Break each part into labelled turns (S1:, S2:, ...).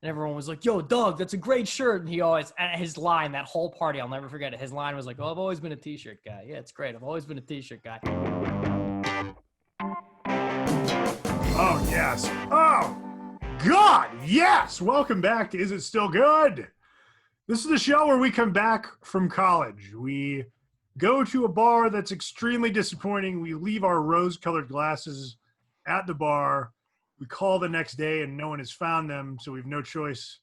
S1: And everyone was like, yo, Doug, that's a great shirt. And he always, his line, that whole party, I'll never forget it. His line was like, oh, I've always been a t-shirt guy. Yeah, it's great. I've always been a t-shirt guy.
S2: Oh, yes. Oh, God, yes. Welcome back to Is It Still Good? This is the show where we come back from college. We go to a bar that's extremely disappointing. We leave our rose-colored glasses at the bar. We call the next day and no one has found them, so we have no choice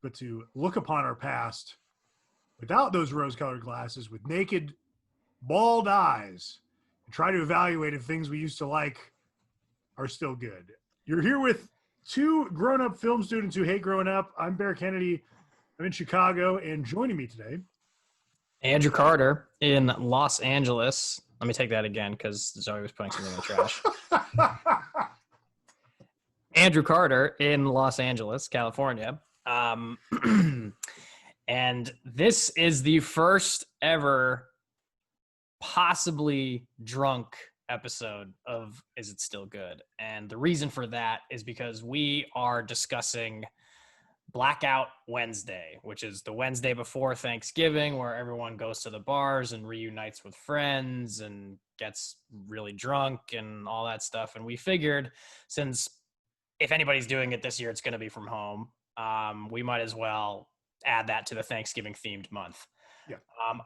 S2: but to look upon our past without those rose-colored glasses, with naked, bald eyes, and try to evaluate if things we used to like are still good. You're here with two grown-up film students who hate growing up. I'm Bear Kennedy. I'm in Chicago, and joining me today,
S1: Andrew Carter in Los Angeles. Let me take that again because Zoe was putting something in the trash. Andrew Carter in Los Angeles, California. And this is the first ever possibly drunk episode of Is It Still Good? And the reason for that is because we are discussing Blackout Wednesday, which is the Wednesday before Thanksgiving, where everyone goes to the bars and reunites with friends and gets really drunk and all that stuff. And we figured, since if anybody's doing it this year, it's going to be from home, we might as well add that to the Thanksgiving themed month.
S2: Yeah.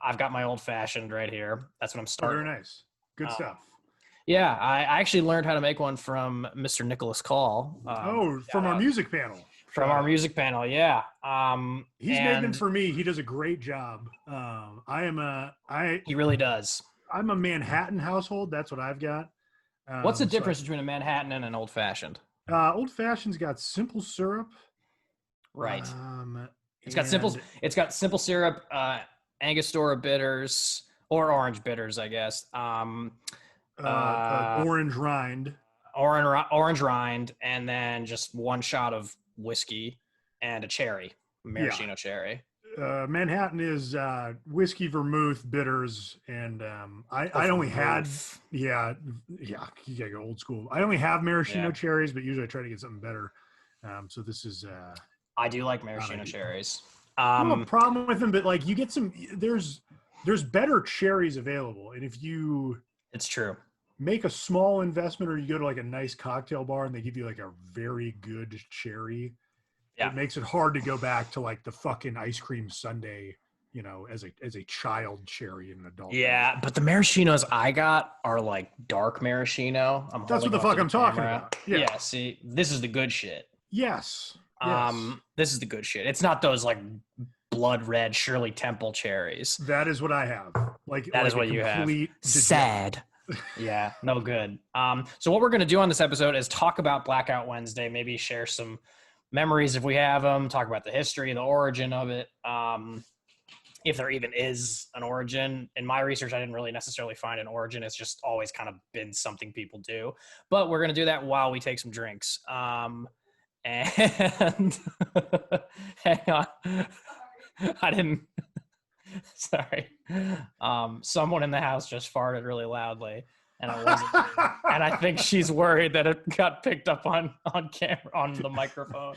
S1: I've got my old fashioned right here. That's what I'm starting.
S2: Very nice. Good stuff.
S1: Yeah, I actually learned how to make one from Mr. Nicholas Call.
S2: From our music panel.
S1: From our music panel, yeah.
S2: He's made them for me. He does a great job.
S1: He really does.
S2: I'm a Manhattan household. That's what I've got.
S1: What's the difference between a Manhattan and an old fashioned?
S2: Old fashioned's got simple syrup.
S1: Right. It's got simple syrup, Angostura bitters or orange bitters, I guess.
S2: Orange rind.
S1: Orange rind, and then just one shot of whiskey and a cherry, maraschino cherry.
S2: Manhattan is whiskey, vermouth, bitters, and I only had you gotta go old school. I only have maraschino cherries, but usually I try to get something better. So this is
S1: I do like maraschino cherries.
S2: No problem with them, but like you get some. There's better cherries available, and if you
S1: it's true.
S2: Make a small investment, or you go to like a nice cocktail bar and they give you like a very good cherry. Yeah. It makes it hard to go back to like the fucking ice cream sundae, you know, as a child cherry and an adult.
S1: Yeah, but the maraschinos I got are like dark maraschino.
S2: That's what the fuck I'm talking about.
S1: Yeah, see, this is the good shit.
S2: Yes.
S1: This is the good shit. It's not those like blood red Shirley Temple cherries.
S2: That is what I have.
S1: That is what you have. Sad. Yeah, no good. So what we're going to do on this episode is talk about Blackout Wednesday, maybe share some memories if we have them, talk about the history, the origin of it, if there even is an origin. In my research, I didn't really necessarily find an origin. It's just always kind of been something people do. But we're going to do that while we take some drinks. And hang on. I didn't... Sorry. Someone in the house just farted really loudly, and it wasn't me. And I think she's worried that it got picked up on camera, on the microphone.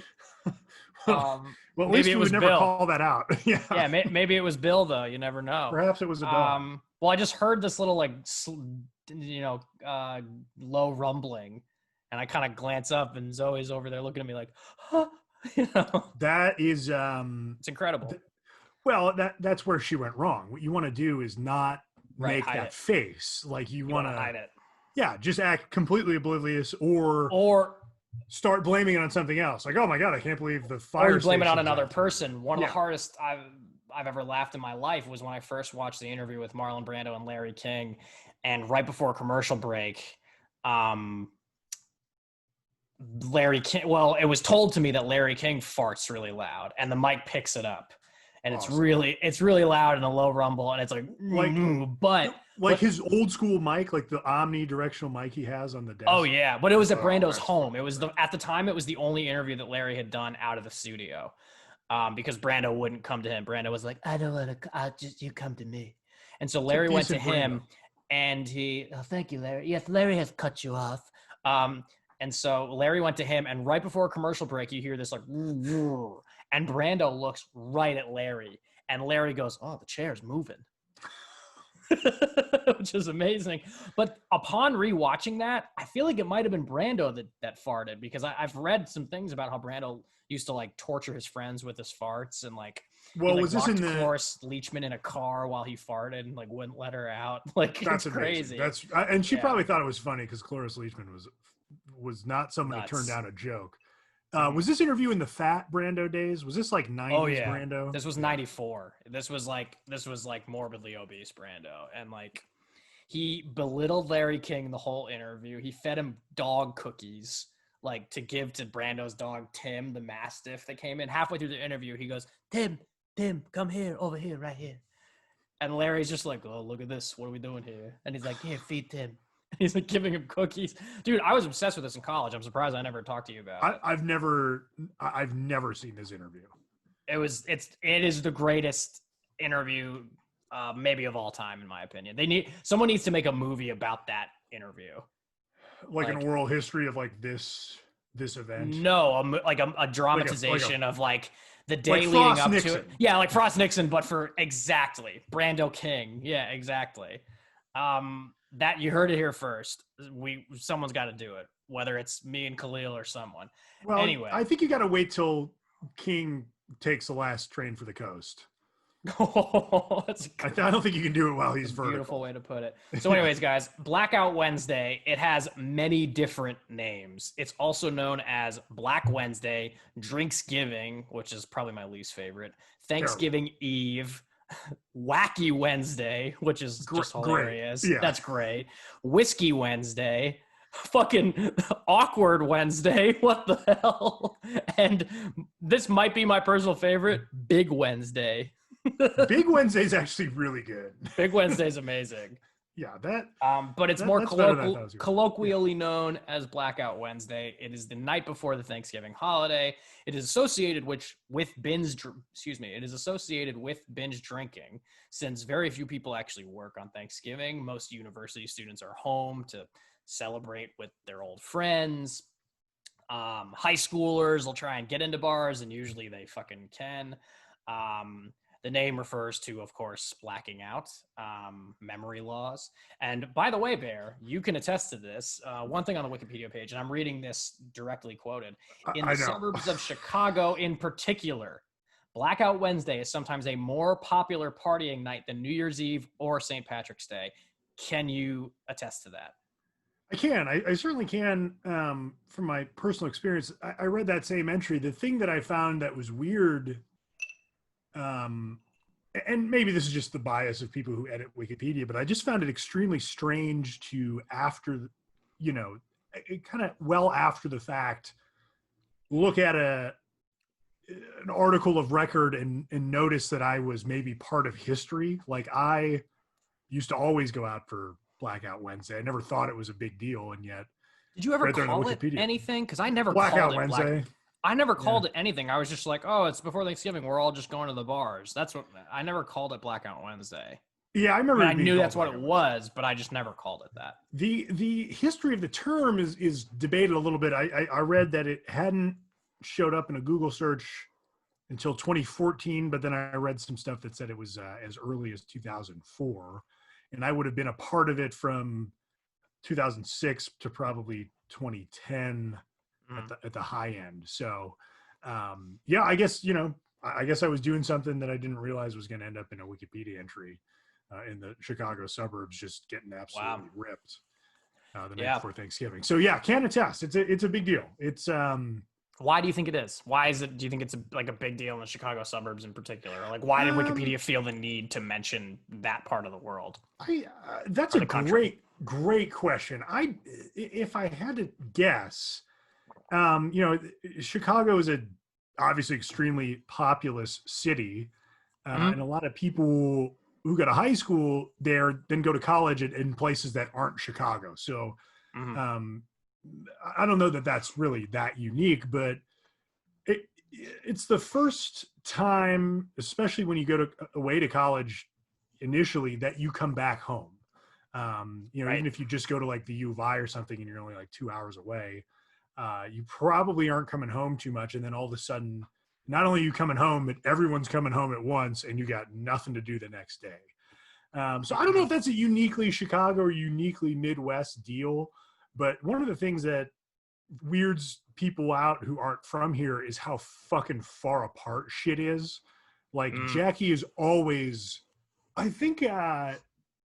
S2: Well, at least we would never call that out.
S1: Yeah, maybe it was Bill though. You never know.
S2: Perhaps it was a dog.
S1: Well, I just heard this little low rumbling, and I kind of glance up, and Zoe's over there looking at me like, huh?
S2: That is
S1: it's incredible.
S2: Well, that's where she went wrong. What you want to do is not make that face. Like you want to
S1: hide it.
S2: Yeah, just act completely oblivious, or start blaming it on something else. Like, oh my God, I can't believe the fire.
S1: Or you blame it on another person. One of the hardest I've ever laughed in my life was when I first watched the interview with Marlon Brando and Larry King, and right before a commercial break, Larry King. Well, it was told to me that Larry King farts really loud, and the mic picks it up. And it's really loud and a low rumble, and it's like
S2: his old school mic, like the omnidirectional mic he has on the desk.
S1: Oh yeah, but it was at Brando's home. It was at the time it was the only interview that Larry had done out of the studio, because Brando wouldn't come to him. Brando was like, I don't want to. You come to me. And so Larry went to him, and he. Oh, thank you, Larry. Yes, Larry has cut you off. And so Larry went to him, and right before a commercial break, you hear this like, and Brando looks right at Larry, and Larry goes, "Oh, the chair's moving," which is amazing. But upon rewatching that, I feel like it might have been Brando that farted, because I've read some things about how Brando used to like torture his friends with his farts, and like,
S2: well, was this in the
S1: Cloris Leachman in a car while he farted and like wouldn't let her out? Like,
S2: that's
S1: it's
S2: amazing.
S1: crazy.
S2: And she probably thought it was funny because Cloris Leachman was not someone
S1: Nuts.
S2: to turn down a joke. Was this interview in the fat Brando days? Was this like 90s Brando?
S1: This was 94. This was like morbidly obese Brando. And like, he belittled Larry King the whole interview. He fed him dog cookies, like to give to Brando's dog, Tim, the Mastiff that came in. Halfway through the interview, he goes, Tim, come here, over here, right here. And Larry's just like, "Oh, look at this. What are we doing here?" And he's like, "Here, feed Tim." He's like giving him cookies. Dude, I was obsessed with this in college. I'm surprised I never talked to you about it.
S2: I've never seen this interview.
S1: It is the greatest interview, maybe of all time, in my opinion. Someone needs to make a movie about that interview.
S2: Like an oral history of like this event.
S1: No, a dramatization of like the day
S2: like
S1: leading up
S2: Nixon.
S1: to it. Yeah, like Frost Nixon, but for exactly Brando King. Yeah, exactly. That you heard it here first. Someone's got to do it, whether it's me and Khalil or someone.
S2: Well,
S1: anyway,
S2: I think you got to wait till King takes the last train for the coast. I don't think you can do it while he's vertical.
S1: Beautiful way to put it. So anyways, guys, Blackout Wednesday, it has many different names. It's also known as Black Wednesday, Drinksgiving, which is probably my least favorite, Thanksgiving Eve, Wacky Wednesday, which is just hilarious.
S2: Yeah.
S1: That's great. Whiskey Wednesday, fucking Awkward Wednesday, what the hell? And this might be my personal favorite, Big Wednesday.
S2: Big Wednesday is actually really good.
S1: Big Wednesday is amazing.
S2: Yeah,
S1: but it's more colloquially known as Blackout Wednesday. It is the night before the Thanksgiving holiday. It is associated with binge drinking, since very few people actually work on Thanksgiving. Most university students are home to celebrate with their old friends. High schoolers will try and get into bars, and usually they fucking can. The name refers to, of course, blacking out, memory loss. And by the way, Bear, you can attest to this. One thing on the Wikipedia page, and I'm reading this directly quoted. In the suburbs of Chicago in particular, Blackout Wednesday is sometimes a more popular partying night than New Year's Eve or St. Patrick's Day. Can you attest to that?
S2: I can. I certainly can. From my personal experience, I read that same entry. The thing that I found that was weird, and maybe this is just the bias of people who edit Wikipedia, but I just found it extremely strange to, after, kind of well after the fact, look at an article of record and notice that I was maybe part of history. Like, I used to always go out for Blackout Wednesday. I never thought it was a big deal, and yet.
S1: Did you ever call it anything? Because I never
S2: Blackout
S1: called it
S2: Wednesday.
S1: I never called it anything. I was just like, oh, it's before Thanksgiving. We're all just going to the bars. That's what I never called it Blackout Wednesday.
S2: Yeah, I remember.
S1: I knew that's what it was, but I just never called it that.
S2: The history of the term is debated a little bit. I read that it hadn't showed up in a Google search until 2014, but then I read some stuff that said it was as early as 2004, and I would have been a part of it from 2006 to probably 2010. At the high end. So, yeah, I guess I was doing something that I didn't realize was going to end up in a Wikipedia entry in the Chicago suburbs, just getting absolutely ripped the night before Thanksgiving. So yeah, can attest. It's a big deal. It's
S1: why do you think it is? Why is it? Do you think it's a big deal in the Chicago suburbs in particular? Like, why did Wikipedia feel the need to mention that part of the world?
S2: That's a great question. If I had to guess. Chicago is obviously extremely populous city, and a lot of people who go to high school there then go to college in places that aren't Chicago. So, I don't know that that's really that unique, but it's the first time, especially when you go away to college initially, that you come back home. Even if you just go to like the U of I or something and you're only like 2 hours away. you probably aren't coming home too much. And then all of a sudden, not only are you coming home, but everyone's coming home at once and you got nothing to do the next day. So I don't know if that's a uniquely Chicago or uniquely Midwest deal, but one of the things that weirds people out who aren't from here is how fucking far apart shit is. Like Jackie is always, I think,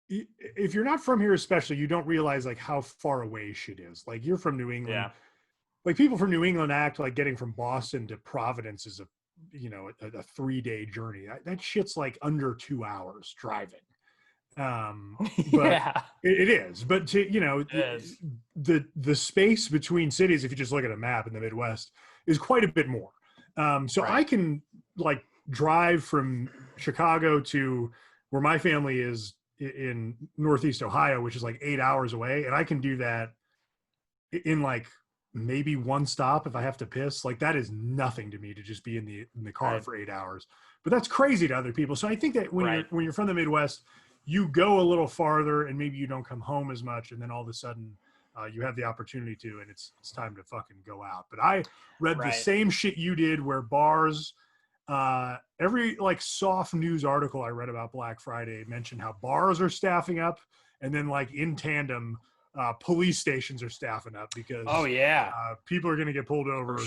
S2: if you're not from here, especially, you don't realize like how far away shit is. Like you're from New England.
S1: Yeah.
S2: Like people from New England act like getting from Boston to Providence is a 3-day journey. That shit's like under 2 hours driving. But
S1: Yeah.
S2: it is. But the space between cities, if you just look at a map in the Midwest, is quite a bit more. So I can like drive from Chicago to where my family is in Northeast Ohio, which is like 8 hours away, and I can do that in like maybe one stop if I have to piss. Like that is nothing to me to just be in the car for 8 hours. But that's crazy to other people. So I think that when you're from the Midwest, you go a little farther and maybe you don't come home as much, and then all of a sudden you have the opportunity to, and it's time to fucking go out. But I read the same shit you did, where bars, every like soft news article I read about Black Friday mentioned how bars are staffing up, and then like in tandem, police stations are staffing up because people are going to get pulled over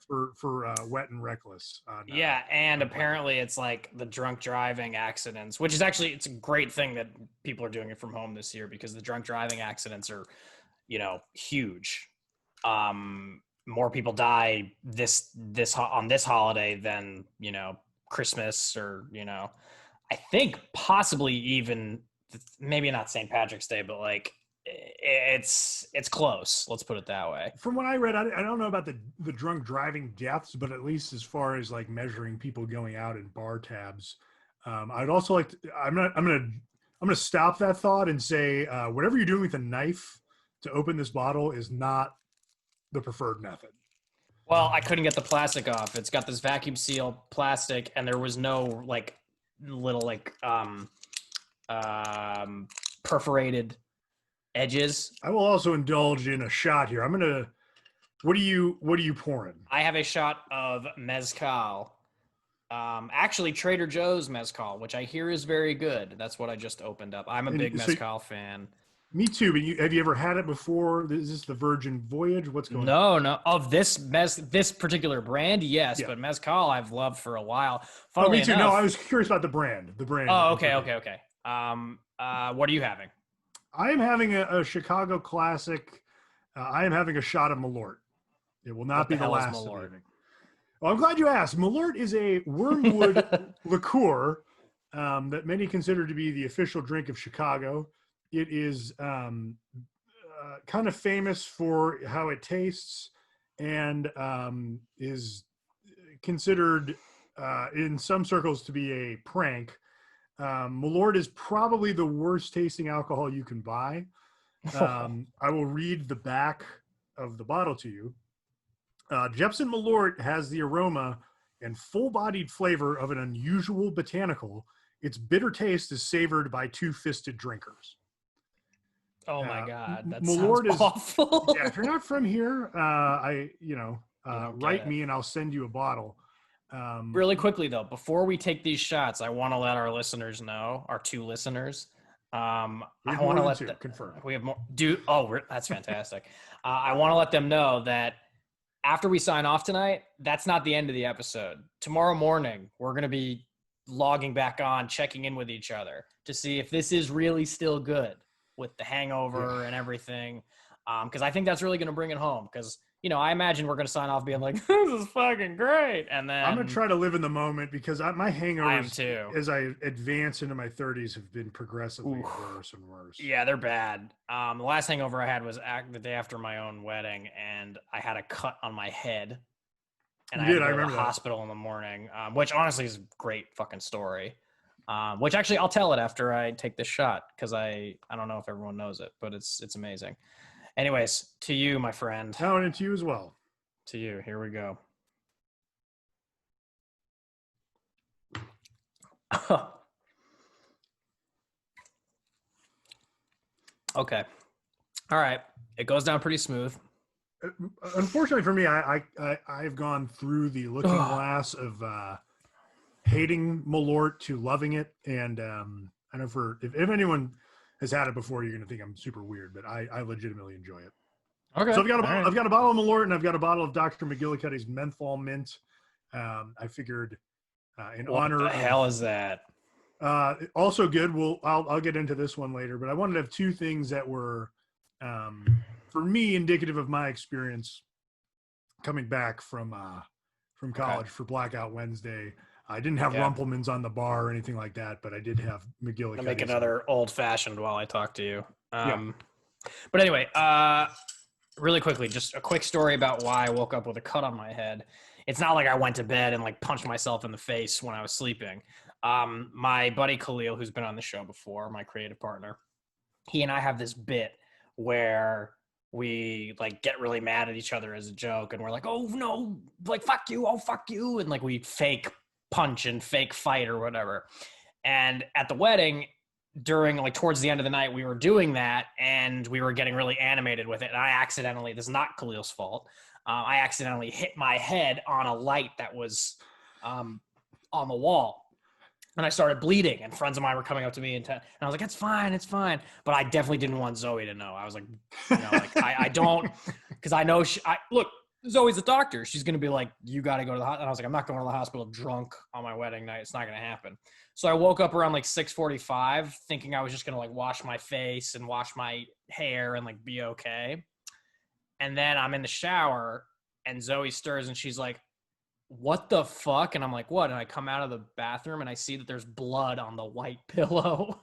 S2: for wet and reckless.
S1: And apparently it's like the drunk driving accidents, which is actually, it's a great thing that people are doing it from home this year, because the drunk driving accidents are, huge. More people die on this holiday than, Christmas or, I think possibly even maybe not St. Patrick's Day, but like, it's close. Let's put it that way.
S2: From what I read, I don't know about the drunk driving deaths, but at least as far as like measuring people going out in bar tabs, I'd also like to, I'm gonna stop that thought and say whatever you're doing with a knife to open this bottle is not the preferred method.
S1: Well, I couldn't get the plastic off. It's got this vacuum seal plastic, and there was no like little like perforated edges.
S2: I will also indulge in a shot here. What are you pouring?
S1: I have a shot of mezcal. Actually Trader Joe's mezcal, which I hear is very good. That's what I just opened up. I'm a big mezcal fan.
S2: Me too, but have you ever had it before? Is this the Virgin Voyage? What's going on?
S1: No. Of this particular brand, yes, but mezcal I've loved for a while.
S2: Me too. No, I was curious about the brand.
S1: Oh, okay. What are you having?
S2: I am having a Chicago classic. I am having a shot of Malort. It will not be the last of the evening. Well, I'm glad you asked. Malort is a wormwood liqueur that many consider to be the official drink of Chicago. It is kind of famous for how it tastes, and is considered in some circles to be a prank. Malort is probably the worst tasting alcohol you can buy. I will read the back of the bottle to you. Jepson Malort has the aroma and full-bodied flavor of an unusual botanical. Its bitter taste is savored by two-fisted drinkers.
S1: Oh my God, that Malort sounds awful.
S2: Yeah, if you're not from here, write me and I'll send you a bottle.
S1: Really quickly though, before we take these shots, I want to let our listeners know, our two listeners. I want to let them
S2: confirm.
S1: We have more. That's fantastic. I want to let them know that after we sign off tonight, that's not the end of the episode. Tomorrow morning, we're going to be logging back on, checking in with each other to see if this is really still good with the hangover and everything. Because I think that's really going to bring it home. Because, I imagine we're going to sign off being like, this is fucking great. And then
S2: I'm going to try to live in the moment, because my hangovers,
S1: too,
S2: as I advance into my 30s, have been progressively worse and worse.
S1: Yeah, they're bad. The last hangover I had was the day after my own wedding, and I had a cut on my head. And I had to go to the hospital in the morning, which honestly is a great fucking story. Which actually I'll tell it after I take this shot, because I don't know if everyone knows it, but it's amazing. Anyways, to you, my friend.
S2: Oh, and to you as well.
S1: To you. Here we go. Okay. All right. It goes down pretty smooth.
S2: unfortunately for me, I've gone through the looking glass of hating Malort to loving it, and I know if anyone has had it before, you're gonna think I'm super weird, but I legitimately enjoy it.
S1: Okay.
S2: So I've got a bottle of Malort, and I've got a bottle of Dr. McGillicuddy's menthol mint. I figured in honor.
S1: What the hell is that?
S2: Also good. I'll get into this one later, but I wanted to have two things that were, for me, indicative of my experience coming back from college for Blackout Wednesday. I didn't have Rumpelmans on the bar or anything like that, but I did have McGillicuddy's.
S1: I'll make another old fashioned while I talk to you. But anyway, really quickly, just a quick story about why I woke up with a cut on my head. It's not like I went to bed and like punched myself in the face when I was sleeping. My buddy Khalil, who's been on the show before, my creative partner, he and I have this bit where we like get really mad at each other as a joke, and we're like, oh no, like fuck you, oh fuck you, and like we fake punch and fake fight or whatever. And at the wedding, during like towards the end of the night, we were doing that and we were getting really animated with it. And I accidentally, this is not Khalil's fault, I accidentally hit my head on a light that was on the wall. And I started bleeding, and friends of mine were coming up to me and I was like, it's fine. But I definitely didn't want Zoe to know. I was like, like I don't, because I know look, Zoe's a doctor. She's going to be like, you got to go to the hospital. And I was like, I'm not going to the hospital drunk on my wedding night. It's not going to happen. So I woke up around like 6:45 thinking I was just going to like wash my face and wash my hair and like be okay. And then I'm in the shower and Zoe stirs and she's like, what the fuck? And I'm like, what? And I come out of the bathroom and I see that there's blood on the white pillow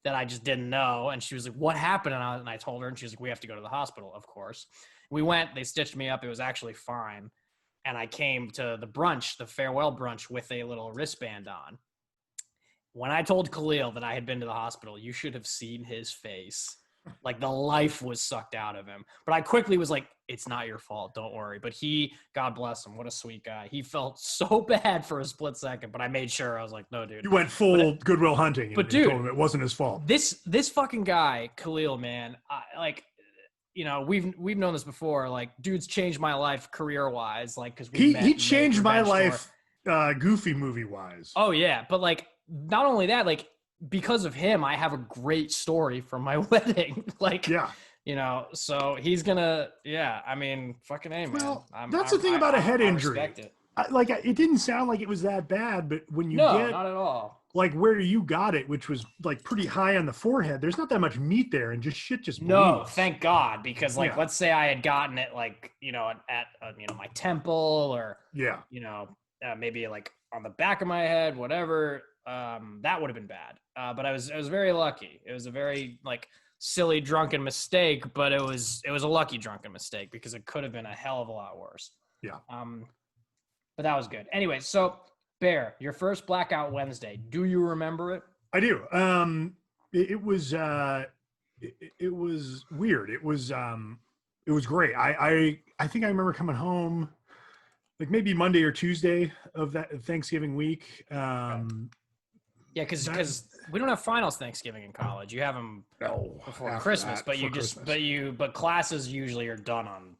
S1: that I just didn't know. And she was like, what happened? And I told her, and she was like, we have to go to the hospital, of course. We went, they stitched me up. It was actually fine. And I came to the brunch, the farewell brunch, with a little wristband on. When I told Khalil that I had been to the hospital, you should have seen his face. Like the life was sucked out of him. But I quickly was like, it's not your fault. Don't worry. But God bless him. What a sweet guy. He felt so bad for a split second, but I made sure. I was like, no, dude.
S2: You went full Goodwill Hunting.
S1: But dude,
S2: told him it wasn't his fault.
S1: This fucking guy, Khalil, man, we've known this before. Like, dude's changed my life career-wise. Like, because
S2: he changed my life Goofy movie-wise.
S1: Oh, yeah. But, like, not only that, like, because of him, I have a great story from my wedding. Like, so he's gonna, I mean, fucking A, man.
S2: Well, that's the thing about a head injury. It didn't sound like it was that bad, but when you get,
S1: not at all.
S2: Like where you got it, which was like pretty high on the forehead, there's not that much meat there, and shit just bleeds.
S1: No, thank God, because like, let's say I had gotten it like, at my temple or, maybe like on the back of my head, whatever. That would have been bad. But I was very lucky. It was a very like silly drunken mistake, but it was a lucky drunken mistake because it could have been a hell of a lot worse.
S2: Yeah.
S1: But that was good. Anyway, so Bear, your first Blackout Wednesday, do you remember it?
S2: I do. It was weird. It was great. I think I remember coming home like maybe Monday or Tuesday of that Thanksgiving week.
S1: Yeah, because we don't have finals Thanksgiving in college. You have them before Christmas, but classes usually are done on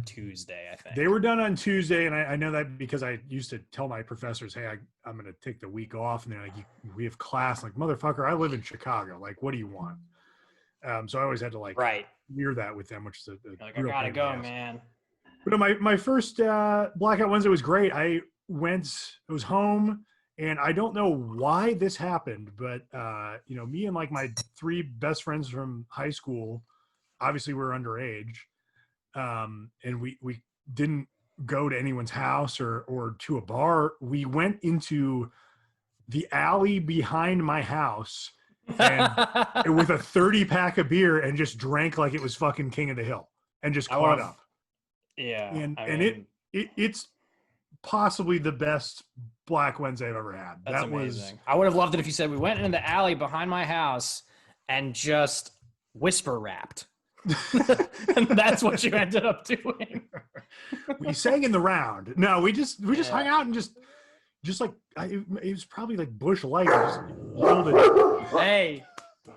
S1: Tuesday, I think.
S2: They were done on Tuesday, and I know that because I used to tell my professors, hey, I'm going to take the week off, and they're like, we have class. Like, motherfucker, I live in Chicago. Like, what do you want? So I always had to like mirror that with them, which is
S1: I gotta go, man.
S2: But my first Blackout Wednesday was great. I was home. And I don't know why this happened, but, me and like my three best friends from high school, obviously we're underage. And we didn't go to anyone's house or to a bar. We went into the alley behind my house and with a 30-pack of beer and just drank like it was fucking King of the Hill and just caught up.
S1: Yeah.
S2: And it's possibly the best Black Wednesday I've ever had.
S1: That's amazing. I would have loved it if you said we went into the alley behind my house and just whisper rapped. And that's what you ended up doing.
S2: We sang in the round. No, we just hung out and just like it was probably like Bush Light. Just yelled it.
S1: Hey,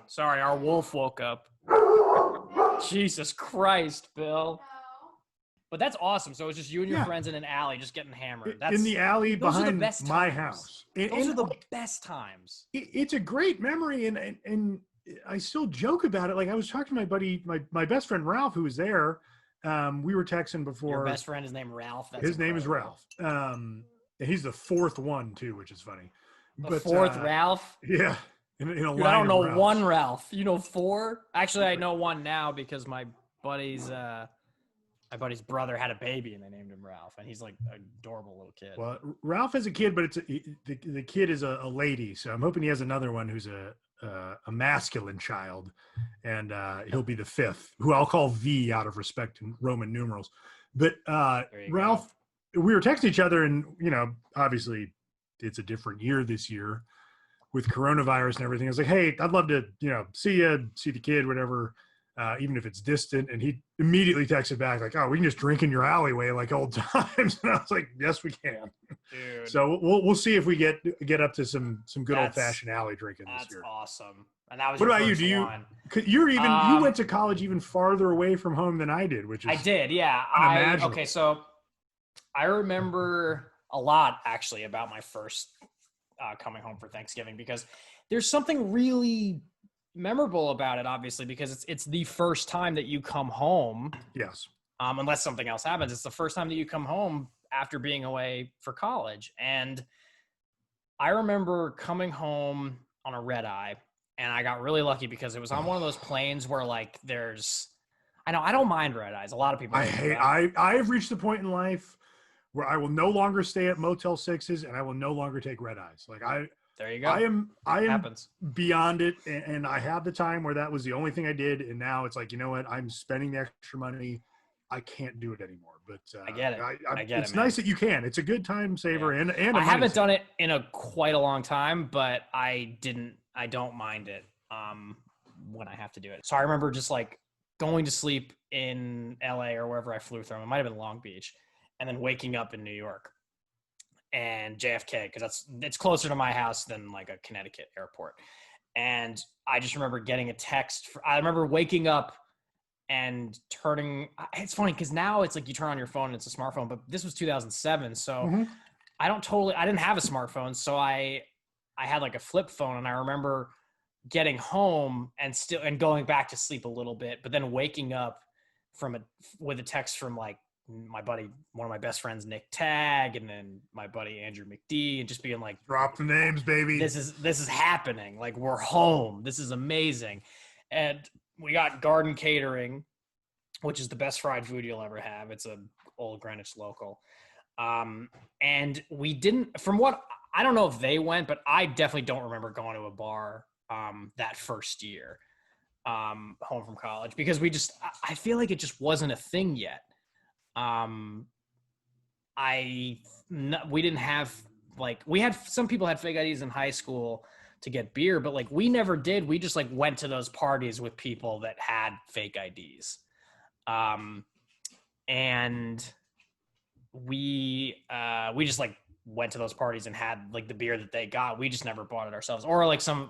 S1: sorry, our wolf woke up. Jesus Christ, Bill. But that's awesome. So it's just you and your friends in an alley just getting hammered. That's
S2: in the alley behind my
S1: times.
S2: house.
S1: Those are the best times.
S2: It's a great memory, and I still joke about it. Like I was talking to my buddy, my best friend Ralph, who was there. We were texting before.
S1: Your best friend is named Ralph.
S2: His name is Ralph. He's the fourth one too, which is funny.
S1: The fourth Ralph?
S2: Yeah. In a
S1: Dude, I don't know one Ralph. You know four? Actually, I know one now because my buddy's brother had a baby and they named him Ralph, and he's like an adorable little kid.
S2: Well, Ralph has a kid, but the kid is a lady, so I'm hoping he has another one who's a masculine child, and he'll be the fifth, who I'll call V out of respect in Roman numerals. But Ralph, we were texting each other, and obviously it's a different year this year with coronavirus and everything. I was like, hey, I'd love to see the kid, whatever. Even if it's distant. And he immediately texted back like, oh, we can just drink in your alleyway like old times. And I was like, yes, we can. Dude. So we'll see if we get up to some good old fashioned alley drinking this year.
S1: That's awesome. And that was
S2: what about you? You went to college even farther away from home than I did, which is
S1: I did, yeah. Okay, so I remember a lot actually about my first coming home for Thanksgiving, because there's something really memorable about it, obviously, because it's the first time that you come home.
S2: Yes.
S1: Unless something else happens, it's the first time that you come home after being away for college. And I remember coming home on a red eye, and I got really lucky because it was on one of those planes where like I don't mind red eyes. A lot of people
S2: I have reached the point in life where I will no longer stay at Motel 6s and I will no longer take red eyes.
S1: There you go.
S2: I am beyond it, and I had the time where that was the only thing I did, and now it's like, you know what? I'm spending the extra money. I can't do it anymore. But
S1: I get it.
S2: It's nice that you can. It's a good time saver, and
S1: I haven't done it in quite a long time, but I don't mind it when I have to do it. So I remember just like going to sleep in LA or wherever I flew from. It might have been Long Beach, and then waking up in New York and JFK, because it's closer to my house than like a Connecticut airport. And I just remember getting a text. I remember waking up and it's funny because now it's like you turn on your phone and it's a smartphone, but this was 2007. So I didn't have a smartphone. So I had like a flip phone, and I remember getting home and going back to sleep a little bit, but then waking up with a text from like my buddy, one of my best friends, Nick Tagg, and then my buddy Andrew McD, and just being like,
S2: drop the names, baby.
S1: This is happening. Like, we're home. This is amazing. And we got Garden Catering, which is the best fried food you'll ever have. It's a old Greenwich local. And we didn't, I don't know if they went, but I definitely don't remember going to a bar that first year home from college, because I feel like it just wasn't a thing yet. We didn't have some people had fake IDs in high school to get beer, but like we never did. We just like went to those parties with people that had fake IDs. And we just like went to those parties and had like the beer that they got. We just never bought it ourselves, or like some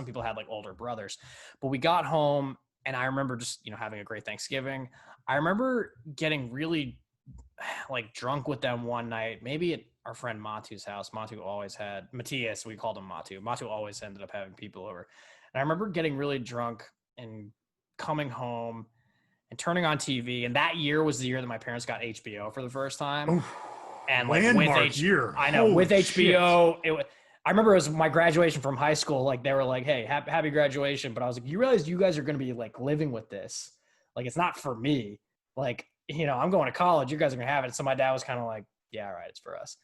S1: people had like older brothers. But we got home, and I remember just having a great Thanksgiving. I remember getting really like drunk with them one night, maybe at our friend Matu's house. Matu always had Matthias. We called him Matu. Matu always ended up having people over. And I remember getting really drunk and coming home and turning on TV. And that year was the year that my parents got HBO for the first time.
S2: Oof.
S1: And like
S2: landmark year.
S1: I know. Holy with HBO, I remember it was my graduation from high school. Like they were like, "Hey, happy graduation!" But I was like, "You realize you guys are going to be like living with this? Like it's not for me. Like I'm going to college. You guys are going to have it." So my dad was kind of like, "Yeah, all right, it's for us."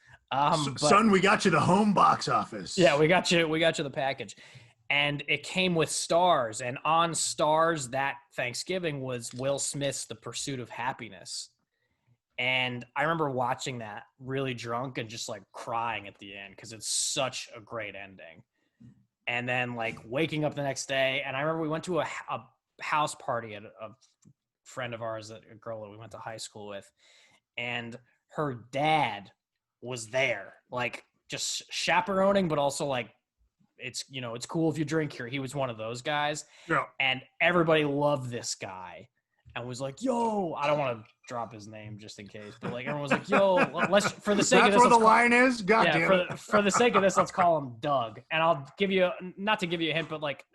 S2: Son, we got you the home box office.
S1: Yeah, we got you the package, and it came with Stars. And on Stars that Thanksgiving was Will Smith's The Pursuit of Happiness. And I remember watching that really drunk and just like crying at the end because it's such a great ending. And then like waking up the next day, and I remember we went to a house party at a friend of ours, a girl that we went to high school with, and her dad was there, like just chaperoning, but also like it's cool if you drink here. He was one of those guys.
S2: Yeah.
S1: And everybody loved this guy. and was like, yo, I don't want to drop his name just in case, but like everyone was like, yo, let's, for the sake of this,
S2: that's where the line is. God damn it.
S1: For the sake of this, let's call him Doug. And I'll give you, not to give you a hint, but like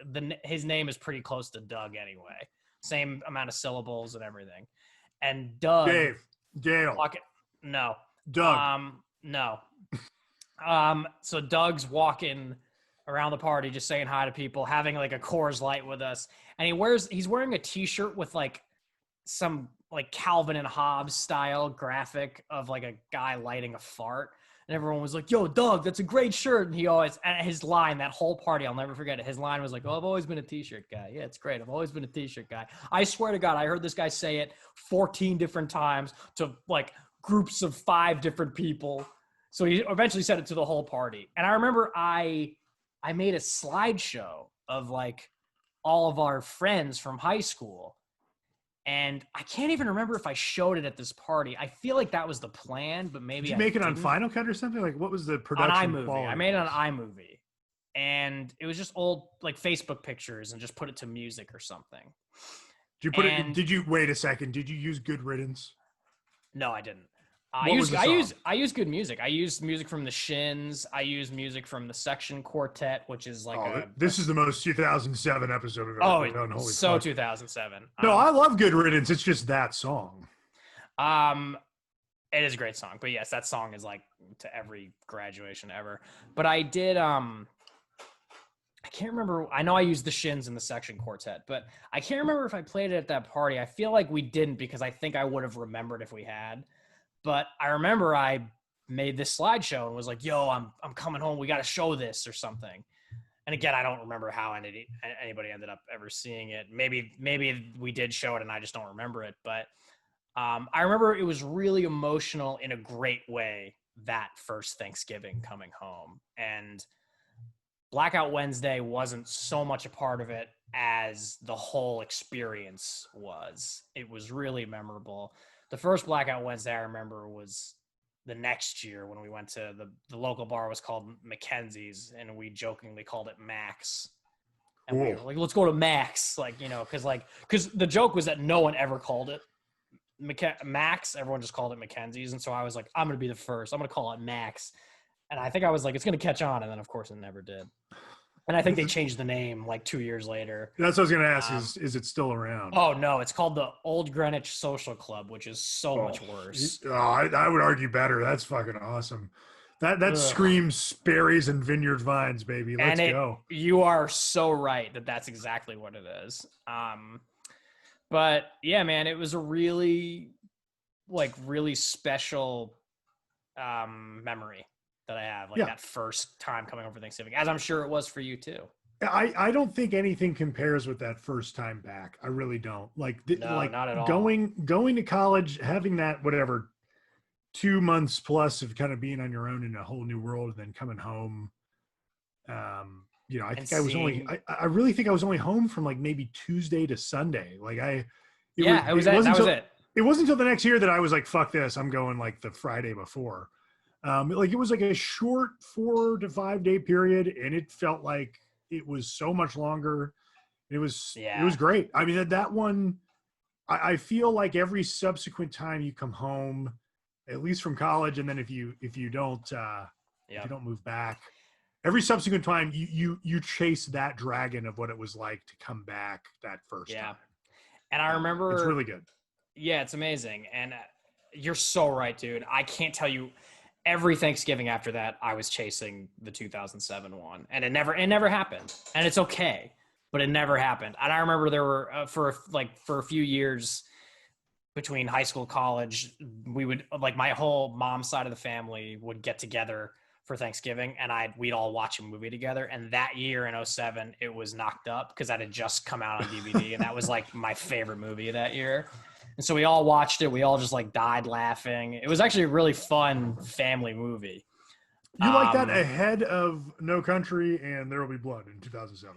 S1: his name is pretty close to Doug anyway. Same amount of syllables and everything. And Doug.
S2: Dale.
S1: No.
S2: Doug.
S1: No. So Doug's walking around the party, just saying hi to people, having like a Coors Light with us. And he's wearing a t-shirt with like some like Calvin and Hobbes style graphic of like a guy lighting a fart. And everyone was like, yo, Doug, that's a great shirt. And his line, that whole party, I'll never forget it. His line was like, oh, I've always been a t-shirt guy. Yeah, it's great. I've always been a t-shirt guy. I swear to God, I heard this guy say it 14 different times to like groups of 5 different people. So he eventually said it to the whole party. And I remember I made a slideshow of like all of our friends from high school. And I can't even remember if I showed it at this party. I feel like that was the plan, but maybe
S2: Did you make it on Final Cut or something? Like, what was the production
S1: on iMovie.
S2: quality?
S1: I made it on iMovie. And it was just old like Facebook pictures and just put it to music or something.
S2: Wait a second. Did you use Good Riddance?
S1: No, I didn't. I use good music. I used music from the Shins. I used music from the Section Quartet, which is like
S2: this is the most 2007 episode we've ever done. Holy fuck.
S1: 2007.
S2: No, I love Good Riddance. It's just that song.
S1: It is a great song, but yes, that song is like to every graduation ever. But I did I can't remember. I know I used the Shins in the Section Quartet, but I can't remember if I played it at that party. I feel like we didn't because I think I would have remembered if we had. But I remember I made this slideshow and was like, yo, I'm coming home. We got to show this or something. And again, I don't remember how anybody ended up ever seeing it. Maybe we did show it and I just don't remember it. But I remember it was really emotional in a great way that first Thanksgiving coming home. And Blackout Wednesday wasn't so much a part of it as the whole experience was. It was really memorable. The first Blackout Wednesday I remember was the next year when we went to the local bar was called Mackenzie's, and we jokingly called it Max. And we were like, let's go to Max, like, you know, because the joke was that no one ever called it Max. Everyone just called it Mackenzie's. And so I was like, I'm going to be the first. I'm going to call it Max. And I think I was like, it's going to catch on. And then, of course, it never did. And I think they changed the name like 2 years later.
S2: That's what I was going to ask. Is it still around?
S1: Oh, no. It's called the Old Greenwich Social Club, which is so much worse.
S2: I would argue better. That's fucking awesome. That screams Sperry's and Vineyard Vines, baby. Let's go.
S1: You are so right that's exactly what it is. But, yeah, man, it was a really special memory that I have, that first time coming home for Thanksgiving, as I'm sure it was for you too.
S2: I don't think anything compares with that first time back. I really don't.
S1: No, not at all.
S2: Going to college, having that 2 months plus of kind of being on your own in a whole new world, and then coming home. I really think I was only home from like maybe Tuesday to Sunday. That was it. It wasn't until the next year that I was like, fuck this, I'm going like the Friday before. It was like a short 4 to 5 day period, and it felt like it was so much longer. It was great. I mean, that one, I feel like every subsequent time you come home, at least from college, and then if you don't move back, every subsequent time you chase that dragon of what it was like to come back that first time.
S1: And I remember
S2: it's really good.
S1: Yeah, it's amazing. And you're so right, dude. I can't tell you. Every Thanksgiving after that, I was chasing the 2007 one, and it never happened. And it's okay, but it never happened. And I remember there were for a few years between high school, college, we would my whole mom's side of the family would get together for Thanksgiving, and we'd all watch a movie together. And that year in 2007, it was Knocked Up because that had just come out on DVD, and that was like my favorite movie of that year. And so we all watched it. We all just died laughing. It was actually a really fun family movie.
S2: You like that ahead of No Country and There Will Be Blood in 2007?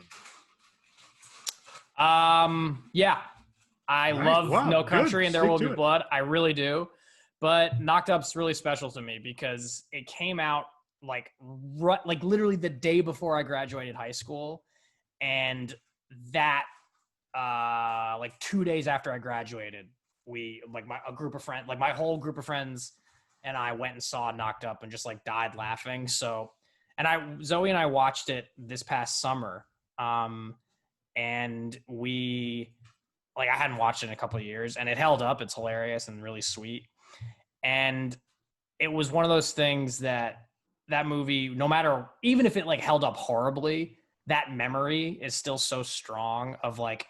S1: Yeah. I love No Country and There Will Be Blood. I really do. But Knocked Up's really special to me because it came out literally the day before I graduated high school. And that like 2 days after I graduated, we like a group of friends, like my whole group of friends and I went and saw Knocked Up and just like died laughing. So, and Zoe and I watched it this past summer. And we, like, I hadn't watched it in a couple of years and it held up. It's hilarious and really sweet. And it was one of those things that movie, no matter, even if it like held up horribly, that memory is still so strong of like,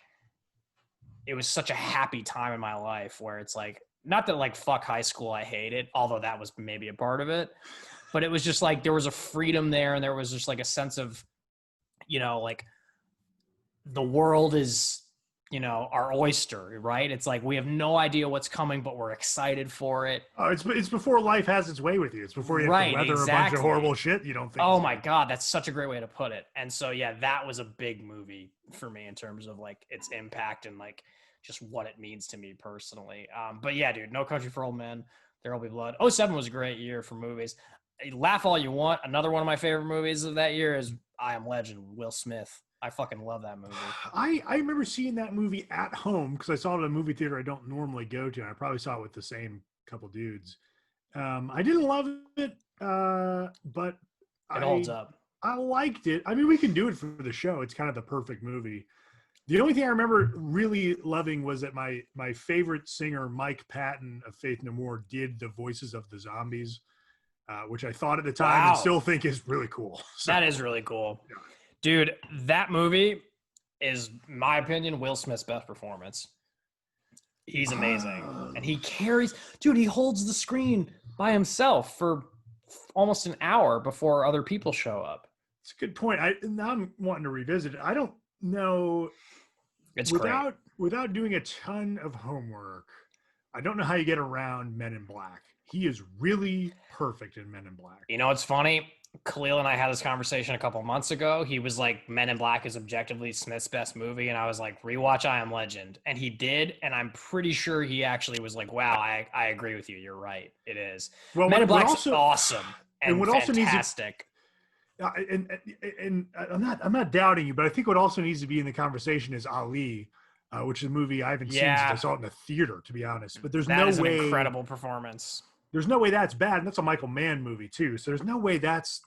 S1: it was such a happy time in my life where it's like, not that like fuck high school, I hate it, although that was maybe a part of it, but it was just like, there was a freedom there and there was just like a sense of, you know, like the world is, you know, our oyster, right? It's like we have no idea what's coming, but we're excited for it.
S2: Oh, it's before life has its way with you. It's before you have to weather a bunch of horrible shit you don't think.
S1: Oh my God, that's such a great way to put it. And so yeah, that was a big movie for me in terms of like its impact and like just what it means to me personally. But yeah, dude, No Country for Old Men, There'll Be Blood. 07 was a great year for movies. Laugh all you want. Another one of my favorite movies of that year is I Am Legend, Will Smith. I fucking love that movie.
S2: I remember seeing that movie at home because I saw it at a movie theater I don't normally go to. And I probably saw it with the same couple dudes. I didn't love it, but
S1: it holds up.
S2: I liked it. I mean, we can do it for the show. It's kind of the perfect movie. The only thing I remember really loving was that my favorite singer, Mike Patton of Faith No More, did the voices of the zombies, which I thought at the time and still think is really cool. So,
S1: that is really cool.
S2: Yeah.
S1: Dude, that movie is, in my opinion, Will Smith's best performance. He's amazing. And he carries, dude, he holds the screen by himself for almost an hour before other people show up.
S2: It's a good point. Now I'm wanting to revisit it. I don't know.
S1: It's
S2: without doing a ton of homework, I don't know how you get around Men in Black. He is really perfect in Men in Black.
S1: You know, it's funny. Khalil and I had this conversation a couple months ago. He was like, Men in Black is objectively Smith's best movie. And I was like, rewatch I Am Legend. And he did. And I'm pretty sure he actually was like, wow, I agree with you. You're right. It is. Well, Men in Black's awesome and fantastic.
S2: And I'm not doubting you, but I think what also needs to be in the conversation is Ali, which is a movie I haven't seen since I saw it in the theater, to be honest. But there's no way.
S1: An incredible performance.
S2: There's no way that's bad, and that's a Michael Mann movie too. So there's no way that's